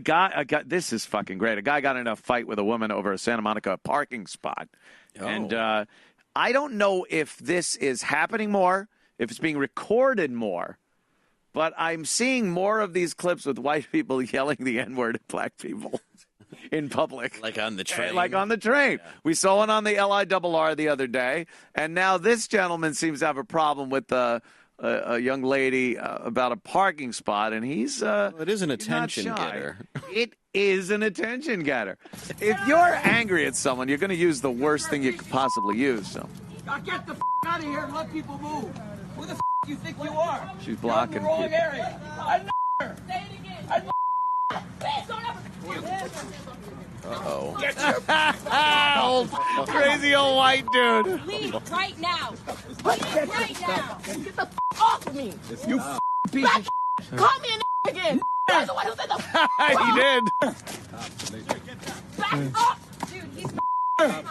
guy. This is fucking great. A guy got in a fight with a woman over a Santa Monica parking spot, and I don't know if this is happening more, if it's being recorded more, but I'm seeing more of these clips with white people yelling the N-word at black people. In public. Like on the train. Like on the train. Yeah. We saw one on the LIRR the other day, and now this gentleman seems to have a problem with a young lady about a parking spot, and he's it is an attention getter. It is an attention getter. If you're angry at someone, you're going to use the worst thing you could possibly use. So. Now get the out of here and let people move. Who the you think you are? She's blocking You're in the wrong people. area. I'm Say it again. Old crazy old white dude. Leave right now. Leave right now. Get the off of me. You piece of Call me a again. You're the one who said the He did. Back off. Dude, he's It's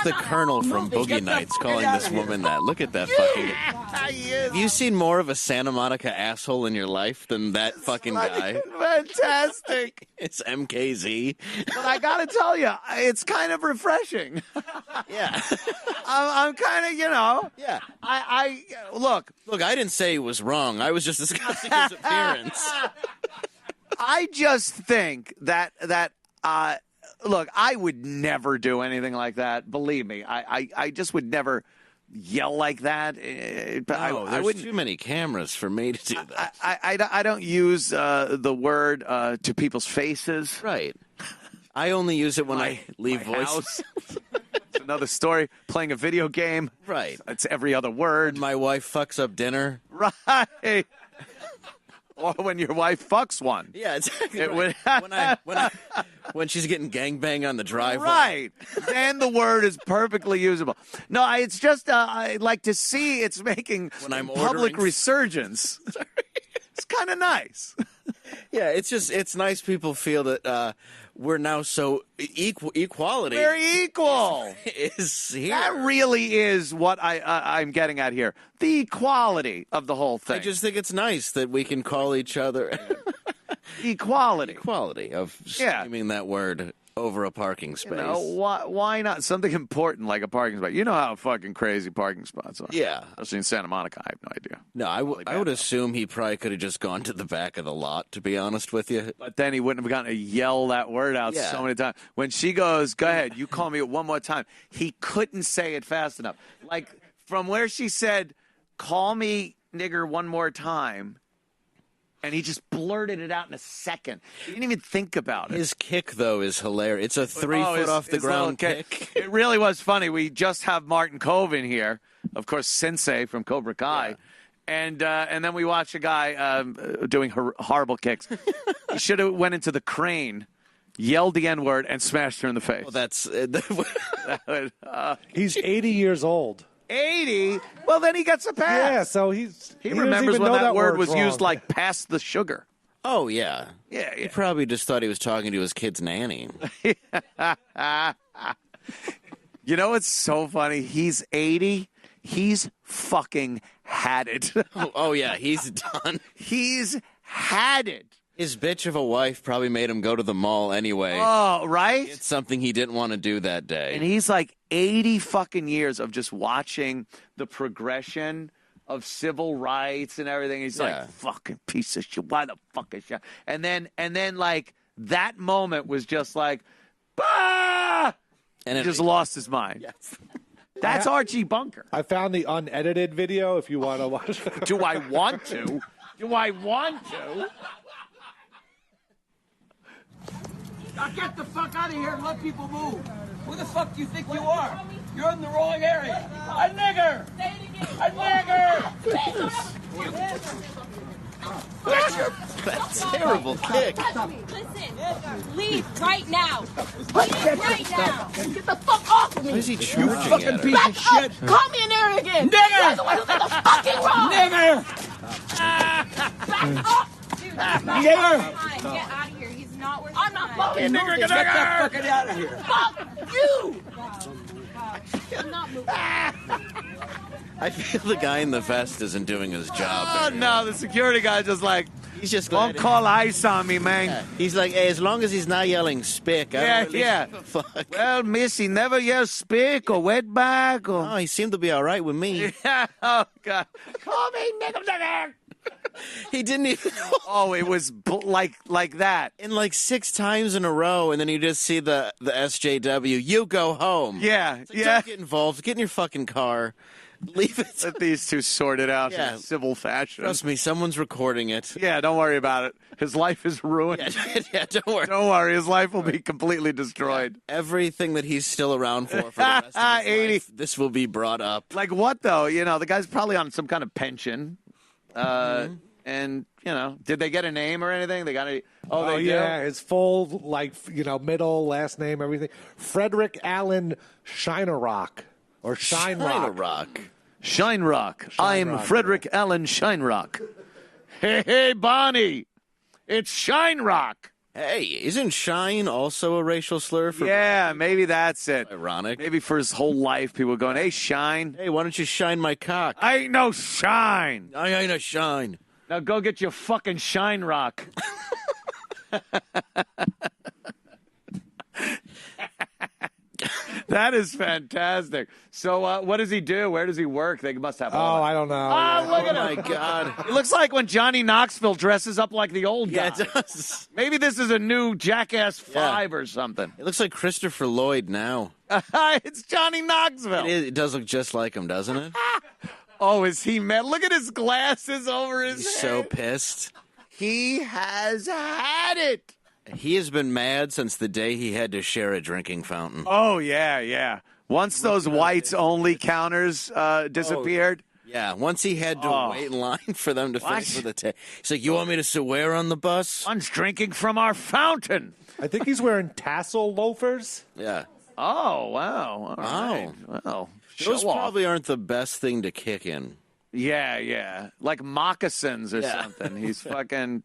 the Colonel from Boogie Nights calling this woman that. Look at that fucking... Have you seen more of a Santa Monica asshole in your life than that fucking guy? Fantastic. It's MKZ. But I gotta tell you, it's kind of refreshing. Yeah. I'm kind of, Yeah. I look. Look, I didn't say he was wrong. I was just discussing his appearance. I just think that look, I would never do anything like that. Believe me, I just would never yell like that. There's too many cameras for me to do that. I don't use the word to people's faces. Right. I only use it when I leave voice. House. It's another story. Playing a video game. Right. It's every other word. When my wife fucks up dinner. Right. Or when your wife fucks one. Yeah, exactly. Right. When she's getting gangbang on the driveway. Right. Then the word is perfectly usable. No, it's just I like to see it's making when I'm public ordering... resurgence. It's kind of nice. Yeah, it's nice people feel that we're now so equality. We're equal. Is here. That really is what I'm getting at here. The equality of the whole thing. I just think it's nice that we can call each other equality. Equality of screaming that word over a parking space. Why not something important like a parking spot? You know how fucking crazy parking spots are. Yeah. Especially in Santa Monica, I have no idea. No, I would assume he probably could have just gone to the back of the lot, to be honest with you. But then he wouldn't have gotten to yell that word out so many times. When she goes, go ahead, you call me one more time, he couldn't say it fast enough. Like, from where she said, call me nigger one more time, and he just blurted it out in a second. He didn't even think about it. His kick, though, is hilarious. It's a 3 foot off the ground kick. It really was funny. We just have Martin Kove in here, of course, Sensei from Cobra Kai. And then we watch a guy doing horrible kicks. He should have went into the crane, yelled the N-word, and smashed her in the face. Well, that's... He's 80 years old. 80? Well, then he gets a pass. Yeah, so he remembers when that word was used, like, past the sugar. Oh, yeah. Yeah. He probably just thought he was talking to his kid's nanny. You know what's so funny? He's 80. He's fucking had it. Oh, yeah, he's done. He's had it. His bitch of a wife probably made him go to the mall anyway. Oh, right? It's something he didn't want to do that day. And he's like 80 fucking years of just watching the progression of civil rights and everything. He's like, fucking piece of shit. Why the fuck is shit? And then like that moment was just like, bah! And he just lost his mind. Yes. That's Archie Bunker. I found the unedited video if you want to watch it. Do I want to? Do I want to? Now get the fuck out of here and let people move. Who the fuck do you think you are? You're in the wrong area. A nigger! A nigger! That's a terrible kick. Listen, leave right now. Leave right now. Get the fuck off of me. Why is he charging You fucking at her? piece of shit. Call me an area again. Nigger! You're the one who did the fucking wrong. Nigger! Back off. Dude, Nigger! fine. Get out of here. He's not worth I'm not fucking Nigger, moving. get the fuck out of here. Fuck you. I'm not moving. I feel the guy in the vest isn't doing his job. Oh, no, the security guy just like, He's just don't glad call ice on me, man. Yeah. He's like, hey, as long as he's not yelling spick. I don't really give a fuck. Well, miss, he never yells spick or wetback or... Oh, he seemed to be all right with me. Yeah, oh, God. Call me nigger. He didn't even... Oh, it was like that. And like 6 times in a row, and then you just see the SJW, you go home. Yeah, It's like, don't get involved. Get in your fucking car. Leave it. Let these two sort it out Yeah. in civil fashion. Trust me, someone's recording it. Yeah, don't worry about it. His life is ruined. Yeah, don't worry. Don't worry, his life will be completely destroyed. Everything that he's still around for the rest of his 80. life, this will be brought up. Like what, though? You know, the guy's probably on some kind of pension. And, you know, did they get a name or anything? They got a... Oh, they yeah, do? his full, like, middle, last name, everything. Frederick Allen Shinerock. Or Shinerock. Shinerock. I'm Frederick Allen Shinerock. Hey, Bonnie. It's Shinerock. Hey, isn't shine also a racial slur for... Yeah, maybe that's it. Ironic. Maybe for his whole life, people were going, hey, Shine. Hey, why don't you shine my cock? I ain't no Shine. I ain't a shine. Now go get your fucking Shine Rock. That is fantastic. So what does he do? Where does he work? They must have all that. I don't know. Oh, look at him. My God. It looks like when Johnny Knoxville dresses up like the old guy. Yeah, it does. Maybe this is a new Jackass 5 or something. It looks like Christopher Lloyd now. It's Johnny Knoxville. It does look just like him, doesn't it? Oh, is he mad? Look at his glasses over his He's head. so pissed. He has had it. He has been mad since the day he had to share a drinking fountain. Oh, yeah. Once those whites-only counters disappeared. Yeah, once he had to wait in line for them to finish with the tape. He's like, you want me to swear on the bus? One's drinking from our fountain. I think he's wearing tassel loafers. Yeah. Oh, wow. All right. Well, those show off. probably aren't the best thing to kick in. Yeah. Like moccasins or something. He's fucking...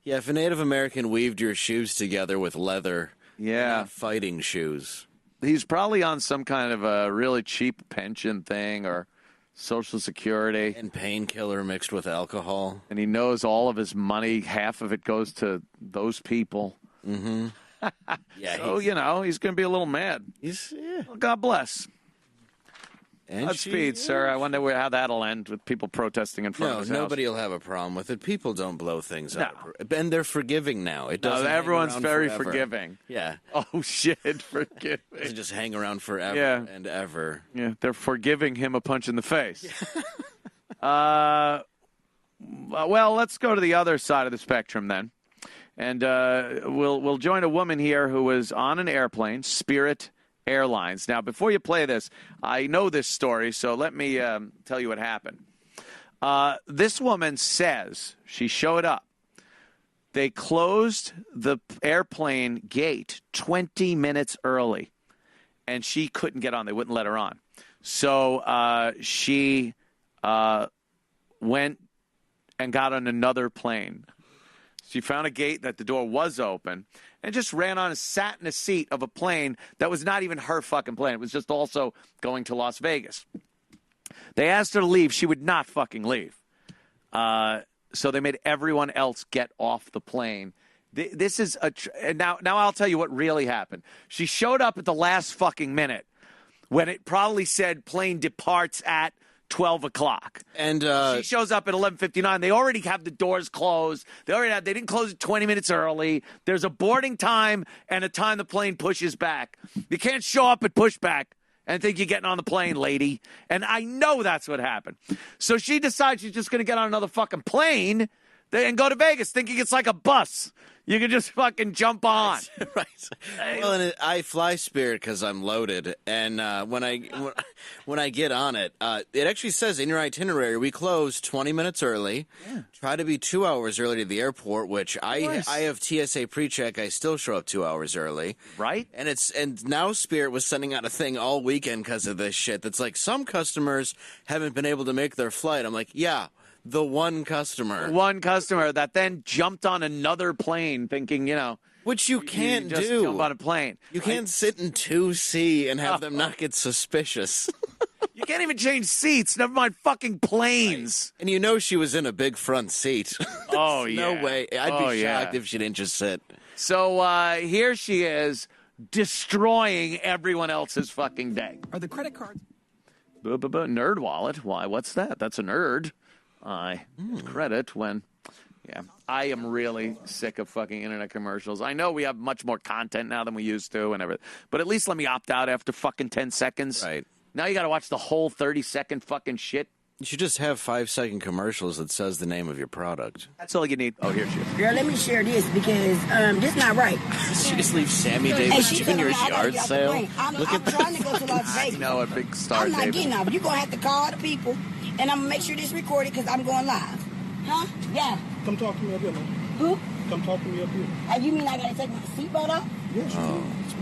Yeah, if a Native American weaved your shoes together with leather, they're not fighting shoes. He's probably on some kind of a really cheap pension thing or Social Security. And painkiller mixed with alcohol. And he knows all of his money, half of it goes to those people. Mm-hmm. Yeah. So, he's going to be a little mad. Well, God bless. And Godspeed, sir. I wonder how that'll end with people protesting in front of his house. Nobody will have a problem with it. People don't blow things up. And they're forgiving now. It doesn't everyone's hang around very forever. forgiving. Yeah. Oh, shit, forgiving. It doesn't just hang around forever and ever. Yeah, they're forgiving him a punch in the face. Well, let's go to the other side of the spectrum then. And we'll join a woman here who was on an airplane, Spirit Airlines. Now, before you play this, I know this story, so let me tell you what happened. This woman says she showed up. They closed the airplane gate 20 minutes early, and she couldn't get on. They wouldn't let her on. So she went and got on another plane. She found a gate that the door was open and just ran on and sat in a seat of a plane that was not even her fucking plane. It was just also going to Las Vegas. They asked her to leave. She would not fucking leave. So they made everyone else get off the plane. This is now I'll tell you what really happened. She showed up at the last fucking minute when it probably said plane departs at 12 o'clock. And she shows up at 11:59. They already have the doors closed. They didn't close it 20 minutes early. There's a boarding time and a time the plane pushes back. You can't show up at pushback and think you're getting on the plane, lady. And I know that's what happened. So she decides she's just going to get on another fucking plane and go to Vegas, thinking it's like a bus. You can just fucking jump on. Right. Well, and I fly Spirit because I'm loaded. And when I get on it, it actually says in your itinerary, we close 20 minutes early. Yeah. Try to be 2 hours early to the airport, which I have TSA pre-check. I still show up 2 hours early. Right. And now Spirit was sending out a thing all weekend because of this shit. That's like some customers haven't been able to make their flight. I'm like, yeah. The one customer that then jumped on another plane thinking, which you can't just do. Jump on a plane. You can't sit in 2C and have them not get suspicious. You can't even change seats. Never mind fucking planes. Right. And she was in a big front seat. Oh, yeah. No way. I'd be shocked if she didn't just sit. So here she is destroying everyone else's fucking day. Are the credit cards? Nerd wallet. Why? What's that? That's a nerd. Credit when, I am really sick of fucking internet commercials. I know we have much more content now than we used to and everything, but at least let me opt out after fucking 10 seconds. Right. Now you got to watch the whole 30-second fucking shit. You should just have 5-second commercials that says the name of your product. That's all you need. Oh, here she is. Girl, let me share this because this not right. She just leaves Sammy Davis Jr.'s yard sale. I'm trying to go to Las Vegas. A big star. I'm not getting off. You're going to have to call the people, and I'm going to make sure this recorded because I'm going live. Huh? Yeah. Come talk to me up here, man. Who? Come talk to me up here. You mean I got to take my seatbelt off? Yes,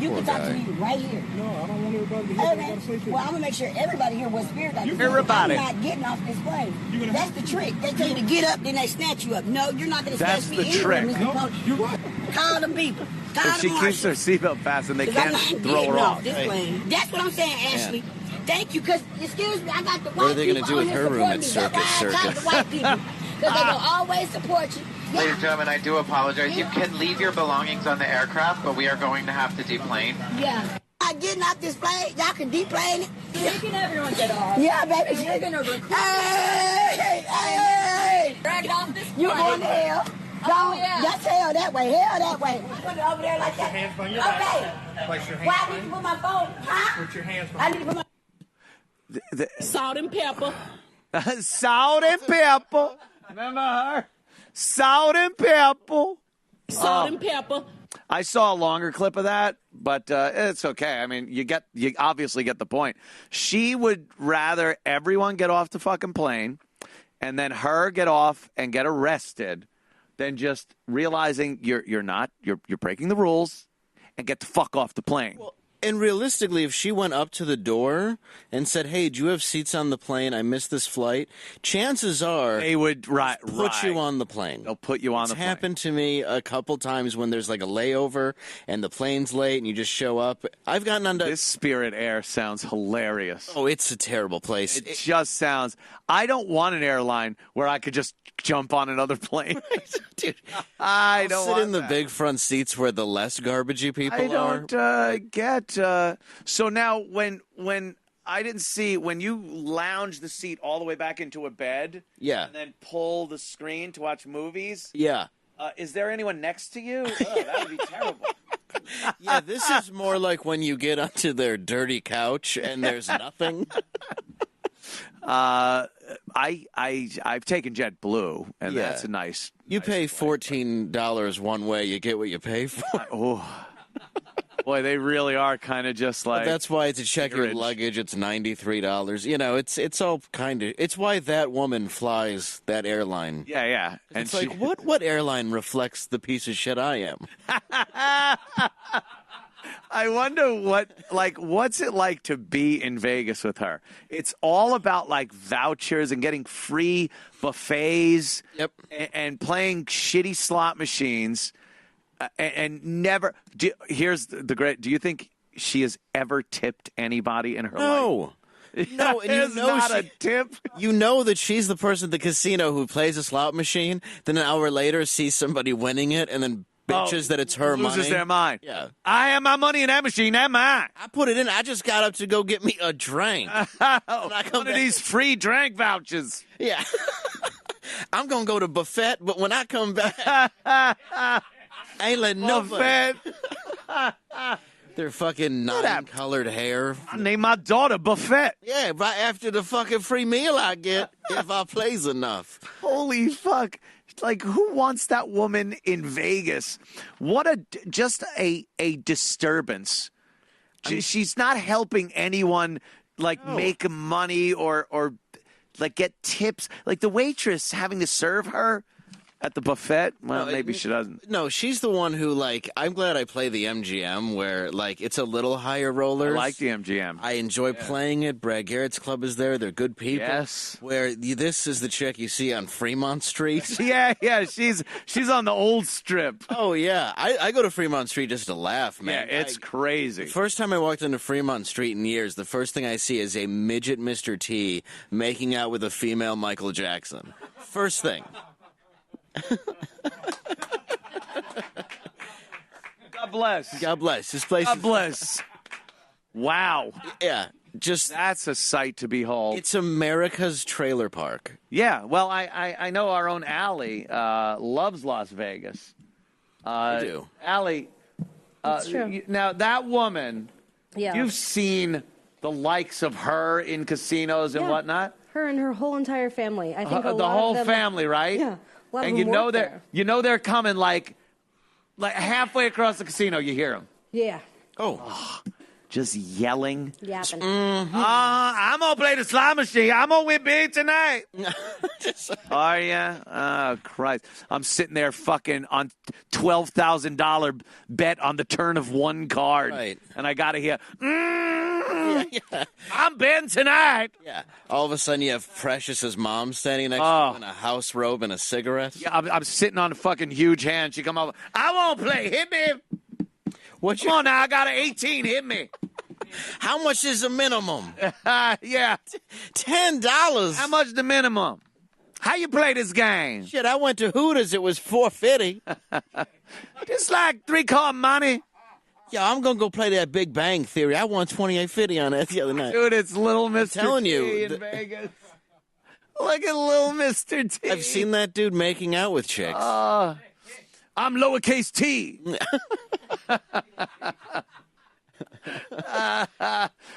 you can talk to me right here. No, I don't want everybody to hear what I got to say to you. Well, I'm going to make sure everybody hear what Spirit got to say. Everybody. I'm not getting off this plane. That's the trick. They tell you to get up, then they snatch you up. No, you're not going to snatch me. That's the trick. No, you're right. Call them people. If she keeps her seatbelt fastened, they can't throw her off. This plane. That's what I'm saying, Ashley. Thank you, because, excuse me, I got the white people. What are they going to do with her room at Circus Circus? The white people, because they will always support you. Ladies and gentlemen, I do apologize. You can leave your belongings on the aircraft, but we are going to have to deplane. Yeah. I'm getting off this plane. Y'all can deplane it. Making everyone get off. Yeah, baby. You're going to recruit. Hey! Drag it off this plane. You going to hell. Oh, yeah. That's hell that way. Hell that way. Put it over there like that. Hands behind your back. Place your hands. Why I need to put my phone? Huh? Put your hands I behind. need to put my... Salt and pepper. Salt and pepper. Remember her? Salt and pepper. Salt and pepper. I saw a longer clip of that, but it's okay. I mean, you obviously get the point. She would rather everyone get off the fucking plane and then her get off and get arrested than just realizing you're breaking the rules and get the fuck off the plane. Well, and realistically, if she went up to the door and said, "Hey, do you have seats on the plane? I missed this flight," chances are they would put you on the plane. They'll put you on the plane. It's happened to me a couple times when there's like a layover and the plane's late and you just show up. I've gotten onto this Spirit Air sounds hilarious. Oh, it's a terrible place. It just sounds. I don't want an airline where I could just jump on another plane. Dude, I don't sit want in the that. big front seats where the less garbagey people are. I don't get. So now, when I didn't see when you lounge the seat all the way back into a bed, yeah, and then pull the screen to watch movies, yeah. Is there anyone next to you? Oh, that would be terrible. Yeah, this is more like when you get onto their dirty couch and there's nothing. I've taken JetBlue, and that's a nice. You pay $14 one way, you get what you pay for. Boy, they really are kind of just like. But that's why to check your rich. luggage, it's $93. You know, it's all kind of. It's why that woman flies that airline. Yeah, yeah. And It's like what airline reflects the piece of shit I am? I wonder what's it like to be in Vegas with her? It's all about like vouchers and getting free buffets. Yep. And playing shitty slot machines. And never. Here's the great. Do you think she has ever tipped anybody in her life? No, and you know not a tip. You know that she's the person at the casino who plays a slot machine. Then an hour later, sees somebody winning it, and then bitches that it's her money. Loses their mind. Yeah, I have my money in that machine. That's mine. I put it in. I just got up to go get me a drink. One of these free drink vouchers. Yeah, I'm gonna go to buffet, but when I come back, I ain't letting nobody. Their fucking nine-colored hair. I name my daughter Buffet. Yeah, right after the fucking free meal I get if I plays enough. Holy fuck. Like, who wants that woman in Vegas? What just a disturbance. She's not helping anyone, like, make money or, like, get tips. Like, the waitress having to serve her at the buffet? Well, maybe she doesn't. No, she's the one who, like, I'm glad I play the MGM where, like, it's a little higher rollers. I like the MGM. I enjoy playing it. Brad Garrett's club is there. They're good people. Yes. Where this is the chick you see on Fremont Street. Yeah, she's on the old strip. Oh, yeah. I go to Fremont Street just to laugh, man. Yeah, it's crazy. The first time I walked into Fremont Street in years, the first thing I see is a midget Mr. T making out with a female Michael Jackson. First thing. God bless. God bless. This place God bless. Wow. Yeah. Just that's a sight to behold. It's America's trailer park. Yeah. Well, I know our own Allie loves Las Vegas. I do. Allie, That's true. Now that woman, Yeah. you've seen the likes of her in casinos and whatnot. Her and her whole entire family. I think The whole family, right? Yeah. A lot of And them work they're coming like halfway across the casino. You hear them. Yeah. Oh. Just yelling. Yapping. I'm going to play the slot machine. I'm going to win big tonight. Are you? Oh, Christ. I'm sitting there fucking on $12,000 bet on the turn of one card. Right. And I got to hear, I'm betting tonight. Yeah. All of a sudden you have Precious's mom standing next to you in a house robe and a cigarette. Yeah, I'm sitting on a fucking huge hand. She come over. I won't play. Hit me. Come on now. I got an 18. Hit me. How much is the minimum? Yeah. $10. How much the minimum? How you play this game? Shit, I went to Hooters. It was $4.50. It's like 3-card money. Yeah, I'm going to go play that Big Bang Theory. I won $28.50 on that the other night. Dude, it's Little Mr. telling T you, in Vegas. Look at Little Mr. T. I've seen that dude making out with chicks. I'm lowercase t.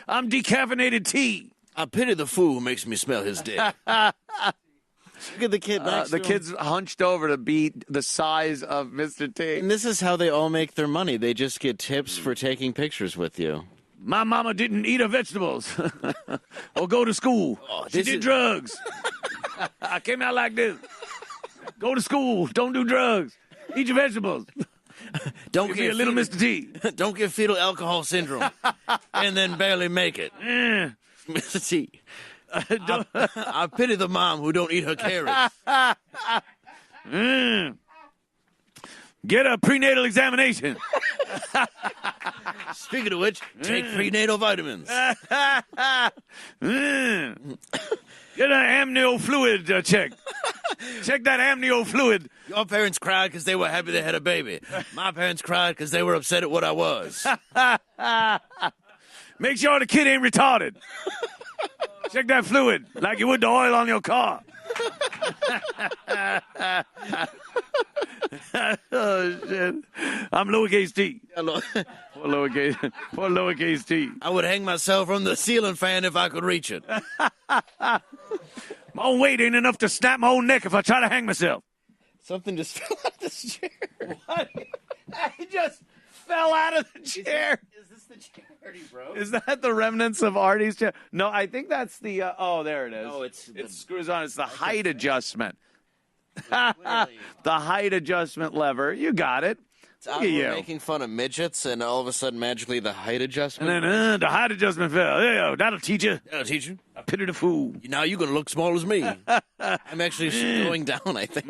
I'm decaffeinated tea. I pity the fool who makes me smell his dick. Look at the kid next The to him. kid's hunched over to beat the size of Mr. T. And this is how they all make their money. They just get tips for taking pictures with you. My mama didn't eat her vegetables or go to school. She did drugs. I came out like this. Go to school. Don't do drugs. Eat your vegetables. Don't be a little Mr. T. Don't get fetal alcohol syndrome and then barely make it. Mr. T. I pity the mom who don't eat her carrots. Get a prenatal examination. Speaking of which, take prenatal vitamins. Get an amnio fluid check. Check that amnio fluid. Your parents cried because they were happy they had a baby. My parents cried because they were upset at what I was. Make sure the kid ain't retarded. Check that fluid like you would the oil on your car. Oh, shit. I'm lowercase t. Poor lowercase t. I would hang myself from the ceiling fan if I could reach it. My own weight ain't enough to snap my own neck if I try to hang myself. Something just fell out of this chair. What? I just fell out of the chair. Is this the chair Artie broke? Is that the remnants of Artie's chair? No, I think that's the. There it is. No, it screws on. It's the height adjustment. The height adjustment lever. You got it. Look at you. Making fun of midgets, and all of a sudden, magically, the height adjustment. And then the height adjustment fell. Yeah, that'll teach you. That'll teach you. I pity the fool. Now you're going to look small as me. I'm actually going down, I think.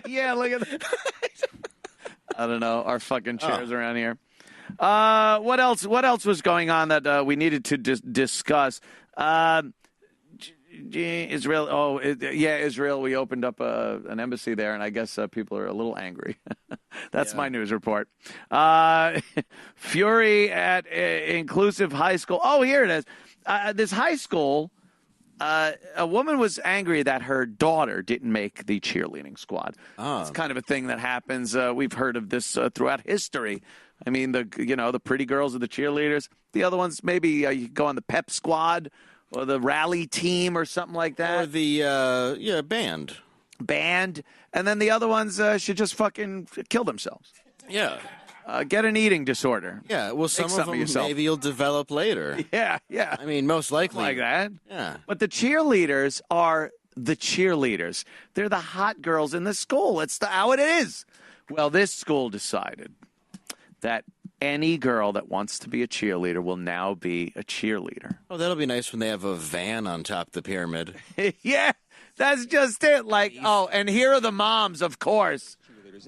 Yeah, look at that. I don't know. Our fucking chairs around here. What else? What else was going on that we needed to discuss? Israel. Israel. We opened up an embassy there, and I guess people are a little angry. That's my news report. Fury at Inclusive High School. Oh, here it is. This high school. A woman was angry that her daughter didn't make the cheerleading squad. It's kind of a thing that happens. We've heard of this throughout history. I mean, the pretty girls are the cheerleaders. The other ones, maybe you go on the pep squad or the rally team or something like that. Or the band. Band. And then the other ones should just fucking kill themselves. Yeah. Get an eating disorder. Yeah, well, some of them maybe you'll develop later. Yeah. I mean, most likely. Like that. Yeah. But the cheerleaders are the cheerleaders. They're the hot girls in the school. It's how it is. Well, this school decided that any girl that wants to be a cheerleader will now be a cheerleader. Oh, that'll be nice when they have a van on top of the pyramid. Yeah, that's just it. Like, and here are the moms, of course.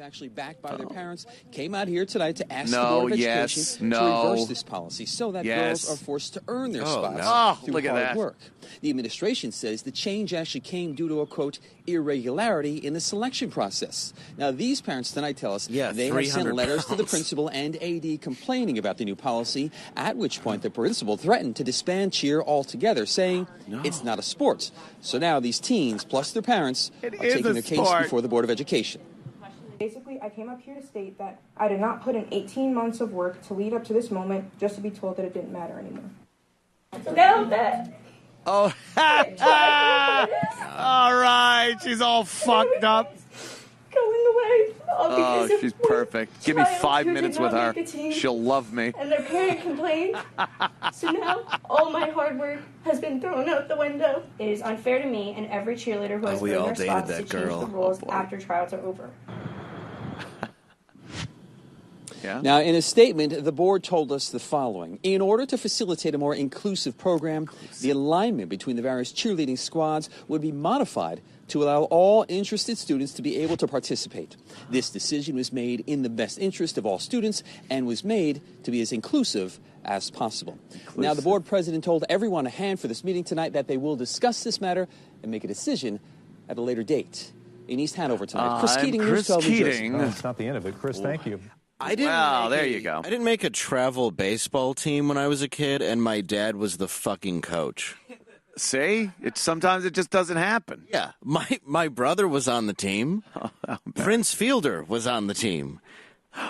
Actually backed by their parents, came out here tonight to ask the Board of Education to reverse this policy so that girls are forced to earn their spots through hard work. The administration says the change actually came due to a, quote, irregularity in the selection process. Now, these parents tonight tell us they have sent letters to the principal and AD complaining about the new policy, at which point the principal threatened to disband cheer altogether, saying it's not a sport. So now these teens, plus their parents, are taking their case before the Board of Education. Basically, I came up here to state that I did not put in 18 months of work to lead up to this moment just to be told that it didn't matter anymore. Now that. Oh, all right. She's all fucked up. Going away. Oh, she's perfect. Give me 5 minutes with her. She'll love me. And their parent complained. So now all my hard work has been thrown out the window. It is unfair to me and every cheerleader who has earned their spots to change the rules after tryouts are over. Now, in a statement, the board told us the following. In order to facilitate a more inclusive program, the alignment between the various cheerleading squads would be modified to allow all interested students to be able to participate. This decision was made in the best interest of all students and was made to be as inclusive as possible. Now, the board president told everyone on hand for this meeting tonight that they will discuss this matter and make a decision at a later date. In East Hanover tonight, Chris Keating, News 12 New Jersey. That's not the end of it. Chris, thank you. There you go. I didn't make a travel baseball team when I was a kid, and my dad was the fucking coach. See? Sometimes it just doesn't happen. Yeah. My brother was on the team. Prince Fielder was on the team.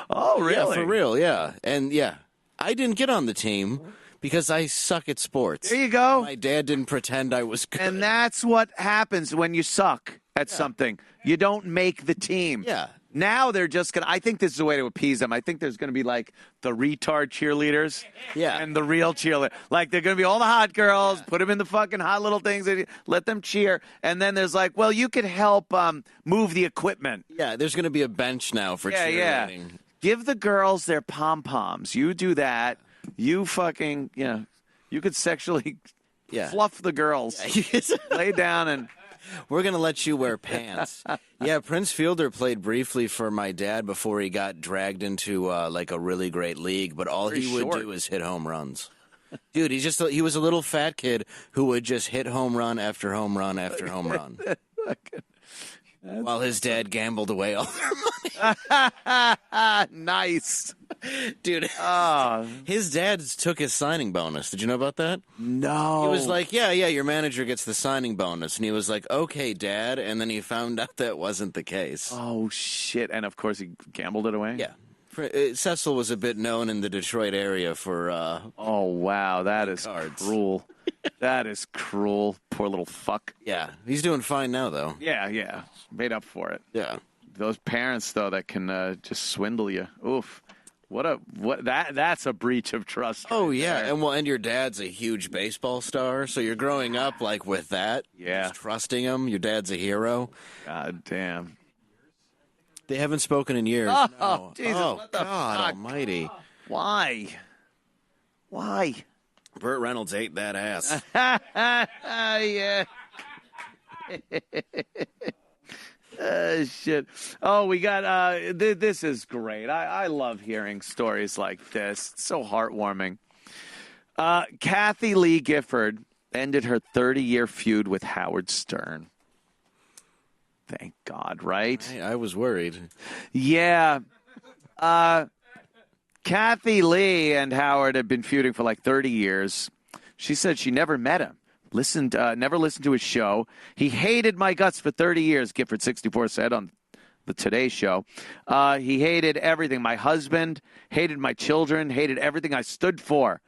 Oh, really? Yeah, for real, yeah. And, I didn't get on the team because I suck at sports. There you go. My dad didn't pretend I was good. And that's what happens when you suck at something. You don't make the team. Yeah. Now they're just going to, I think this is a way to appease them. I think there's going to be like the retard cheerleaders and the real cheerleader. Like they're going to be all the hot girls, put them in the fucking hot little things, and let them cheer. And then there's like, well, you could help move the equipment. Yeah, there's going to be a bench now for cheerleading. Yeah. Give the girls their pom-poms. You do that. You fucking, you could sexually fluff the girls. Lay down and... We're going to let you wear pants. Yeah, Prince Fielder played briefly for my dad before he got dragged into like a really great league, but all he would do is hit home runs. Dude, he was a little fat kid who would just hit home run after home run after home run. While his dad gambled away all their money. Nice. Dude, his dad took his signing bonus. Did you know about that? No. He was like, yeah, your manager gets the signing bonus. And he was like, okay, Dad. And then he found out that wasn't the case. Oh, shit. And, of course, he gambled it away? Yeah. Cecil was a bit known in the Detroit area for... oh, wow. That is cruel. That is cruel. Poor little fuck. Yeah. He's doing fine now, though. Yeah. Made up for it. Yeah. Those parents, though, that can just swindle you. Oof. That's a breach of trust. Oh yeah, and your dad's a huge baseball star, so you're growing up like with that. Yeah, just trusting him. Your dad's a hero. God damn. They haven't spoken in years. Oh, no. Jesus, what the God fuck? Almighty! Why? Burt Reynolds ate that ass. Yeah. Shit. Oh, we got, this is great. I love hearing stories like this. It's so heartwarming. Kathy Lee Gifford ended her 30-year feud with Howard Stern. Thank God, right? I was worried. Yeah. Kathy Lee and Howard had been feuding for like 30 years. She said she never met him. Never listened to his show. He hated my guts for 30 years, Gifford 64 said on the Today Show. He hated everything. My husband, hated my children, hated everything I stood for.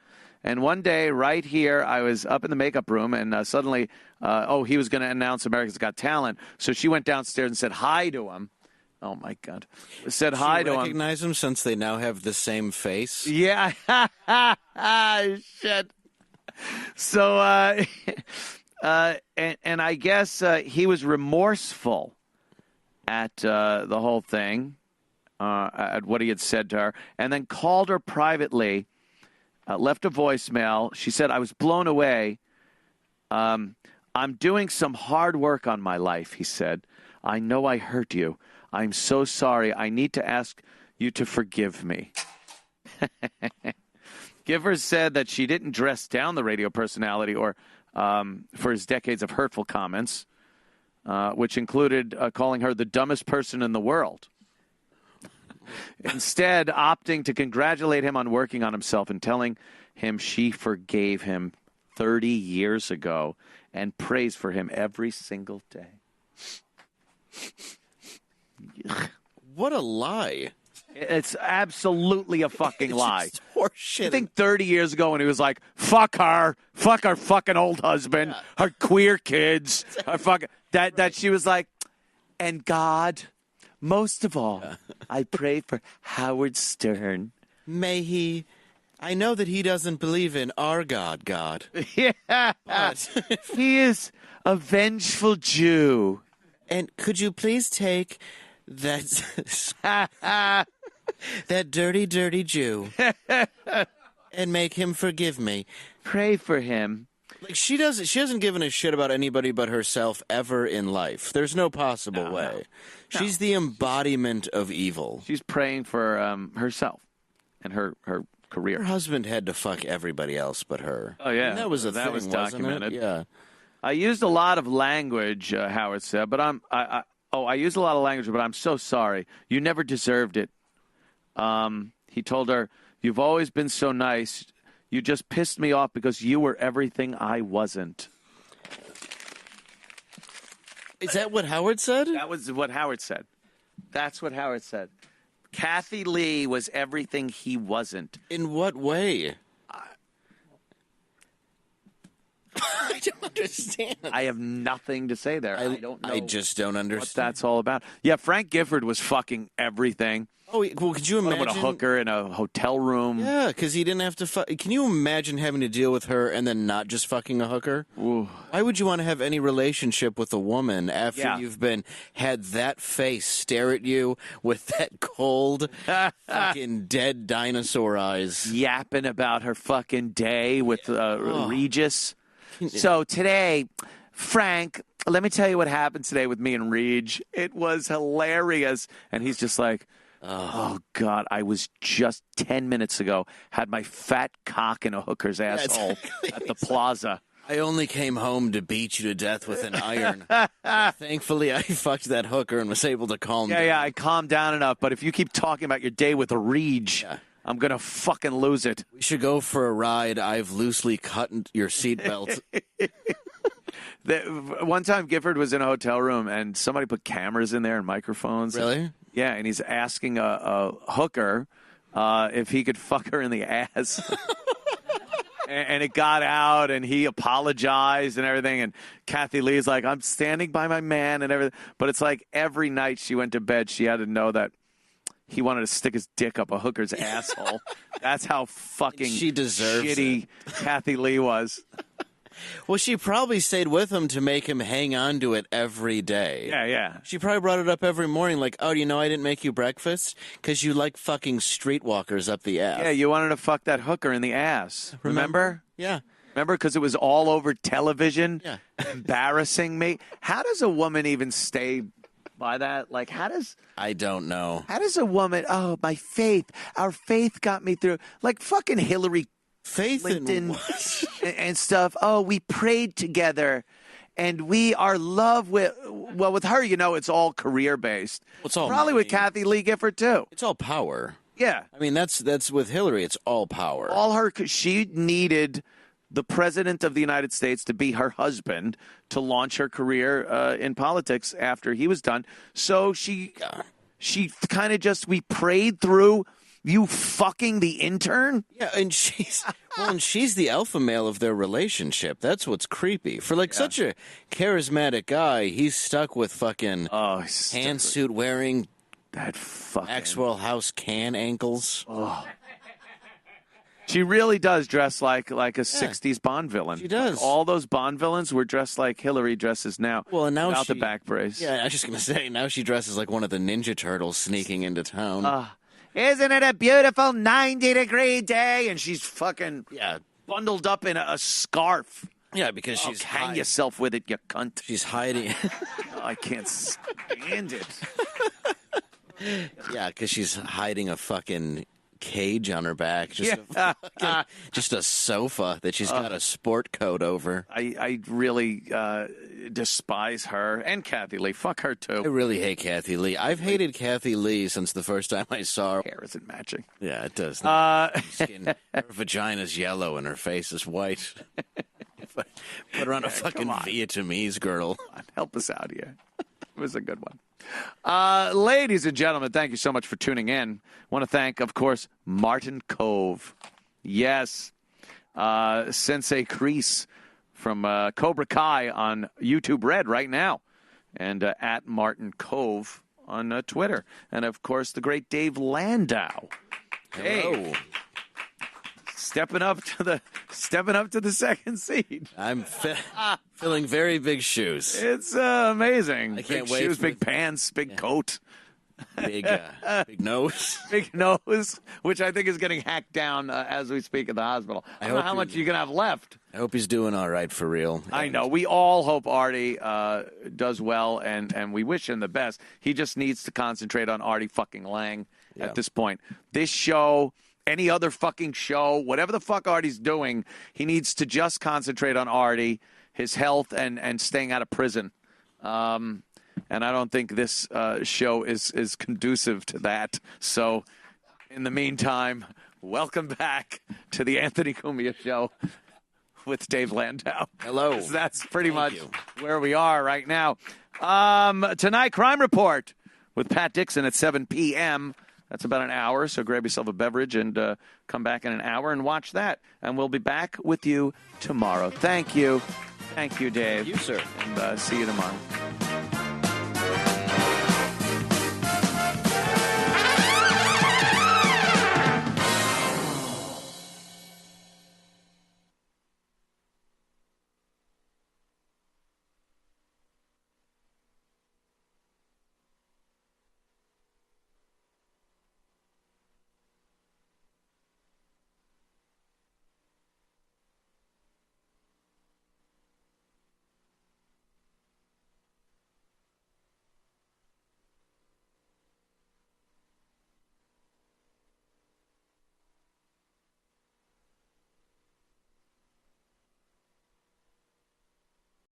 And one day, right here, I was up in the makeup room, and suddenly, he was going to announce America's Got Talent. So she went downstairs and said hi to him. Oh, my God. Said hi to him. Recognize him since they now have the same face? Yeah. Shit. So, and I guess he was remorseful at the whole thing, at what he had said to her, and then called her privately, left a voicemail. She said, I was blown away. I'm doing some hard work on my life, he said. I know I hurt you. I'm so sorry. I need to ask you to forgive me. Gifford said that she didn't dress down the radio personality or for his decades of hurtful comments, which included calling her the dumbest person in the world. Instead, opting to congratulate him on working on himself and telling him she forgave him 30 years ago and prays for him every single day. What a lie. It's absolutely a fucking lie. Horseshit. I think 30 years ago when he was like, fuck her fucking old husband, her queer kids, her fucking, that she was like, and God, most of all, I pray for Howard Stern. May he, I know that he doesn't believe in our God. Yeah. But he is a vengeful Jew. And could you please take that that dirty Jew and make him forgive me? Pray for him. Like she hasn't given a shit about anybody but herself ever in life. There's no possible way. No. She's the embodiment of evil. She's praying for herself and her career. Her husband had to fuck everybody else but her. Oh yeah, and that was that was documented. Yeah. I used a lot of language, Howard said, but I used a lot of language, but I'm so sorry. You never deserved it. He told her, you've always been so nice. You just pissed me off because you were everything I wasn't. Is that what Howard said? That was what Howard said. That's what Howard said. Kathy Lee was everything he wasn't. In what way? I don't understand. I have nothing to say there. I don't know. I just don't understand what that's all about. Yeah, Frank Gifford was fucking everything. Oh, well, could you imagine? What, a hooker in a hotel room? Yeah, because he didn't have to Can you imagine having to deal with her and then not just fucking a hooker? Ooh. Why would you want to have any relationship with a woman after you've had that face stare at you with that cold, fucking dead dinosaur eyes? Yapping about her fucking day with Regis. So today, Frank, let me tell you what happened today with me and Reg. It was hilarious. And he's just like, oh, God, I was just 10 minutes ago, had my fat cock in a hooker's asshole at the plaza. I only came home to beat you to death with an iron. Thankfully, I fucked that hooker and was able to calm down. Yeah, I calmed down enough. But if you keep talking about your day with a Reg, I'm going to fucking lose it. We should go for a ride. I've loosely cut your seatbelt. One time, Gifford was in a hotel room, and somebody put cameras in there and microphones. Really? Yeah, and he's asking a hooker if he could fuck her in the ass. And it got out, and he apologized and everything. And Kathy Lee's like, I'm standing by my man and everything. But it's like every night she went to bed, she had to know that he wanted to stick his dick up a hooker's asshole. That's how fucking she deserves shitty Kathy Lee was. Well, she probably stayed with him to make him hang on to it every day. Yeah. She probably brought it up every morning like, oh, do you know I didn't make you breakfast? Because you like fucking streetwalkers up the ass. Yeah, you wanted to fuck that hooker in the ass. Remember? Yeah. Remember? Because it was all over television, embarrassing me. How does a woman even stay by that? Like, how does... I don't know. How does a woman... Oh, my faith. Our faith got me through. Like fucking Hillary Clinton and stuff. Oh, we prayed together. And our love with... Well, with her, it's all career-based. It's all probably money. with Kathy Lee Gifford, too. It's all power. Yeah. I mean, that's with Hillary. It's all power. She needed the president of the United States to be her husband to launch her career in politics after he was done. So she kind of we prayed through you fucking the intern. Yeah, and she's the alpha male of their relationship. That's what's creepy. For such a charismatic guy, he's stuck with fucking pantsuit wearing that fucking Maxwell House can ankles. Oh. She really does dress like a 60s Bond villain. She does. All those Bond villains were dressed like Hillary dresses now. Well, and now without the back brace. Yeah, I was just going to say, now she dresses like one of the Ninja Turtles sneaking into town. Isn't it a beautiful 90-degree day? And she's fucking bundled up in a scarf. Yeah, because she's hang yourself with it, you cunt. She's hiding. I can't stand it. Yeah, because she's hiding a fucking cage on her back. Just a sofa that she's got a sport coat over. I really despise her and Kathy Lee. Fuck her, too. I really hate Kathy Lee. I've hated Kathy Lee since the first time I saw her. Hair isn't matching. Yeah, it does. Her vagina's yellow and her face is white. Put her on a fucking Vietnamese girl. Help us out here. It was a good one. Ladies and gentlemen, thank you so much for tuning in. Want to thank, of course, Martin Kove. Yes, Sensei Kreese from Cobra Kai on YouTube Red right now, and at Martin Kove on Twitter, and of course the great Dave Landau. Hey. Stepping up to the second seat. I'm filling very big shoes. It's amazing. I can't big wait. Shoes, big pants, big coat. Big nose. Big nose, which I think is getting hacked down as we speak at the hospital. I don't know how much you're going to have left. I hope he's doing all right for real. I know. We all hope Artie does well, and we wish him the best. He just needs to concentrate on Arty fucking Lang at this point. This show... Any other fucking show, whatever the fuck Artie's doing, he needs to just concentrate on Artie, his health, and staying out of prison. And I don't think this show is conducive to that. So, in the meantime, welcome back to the Anthony Cumia Show with Dave Landau. Hello. That's pretty much where we are right now. Tonight, Crime Report with Pat Dixon at 7 p.m., That's about an hour, so grab yourself a beverage and come back in an hour and watch that. And we'll be back with you tomorrow. Thank you. Thank you, Dave. You, sir. And see you tomorrow.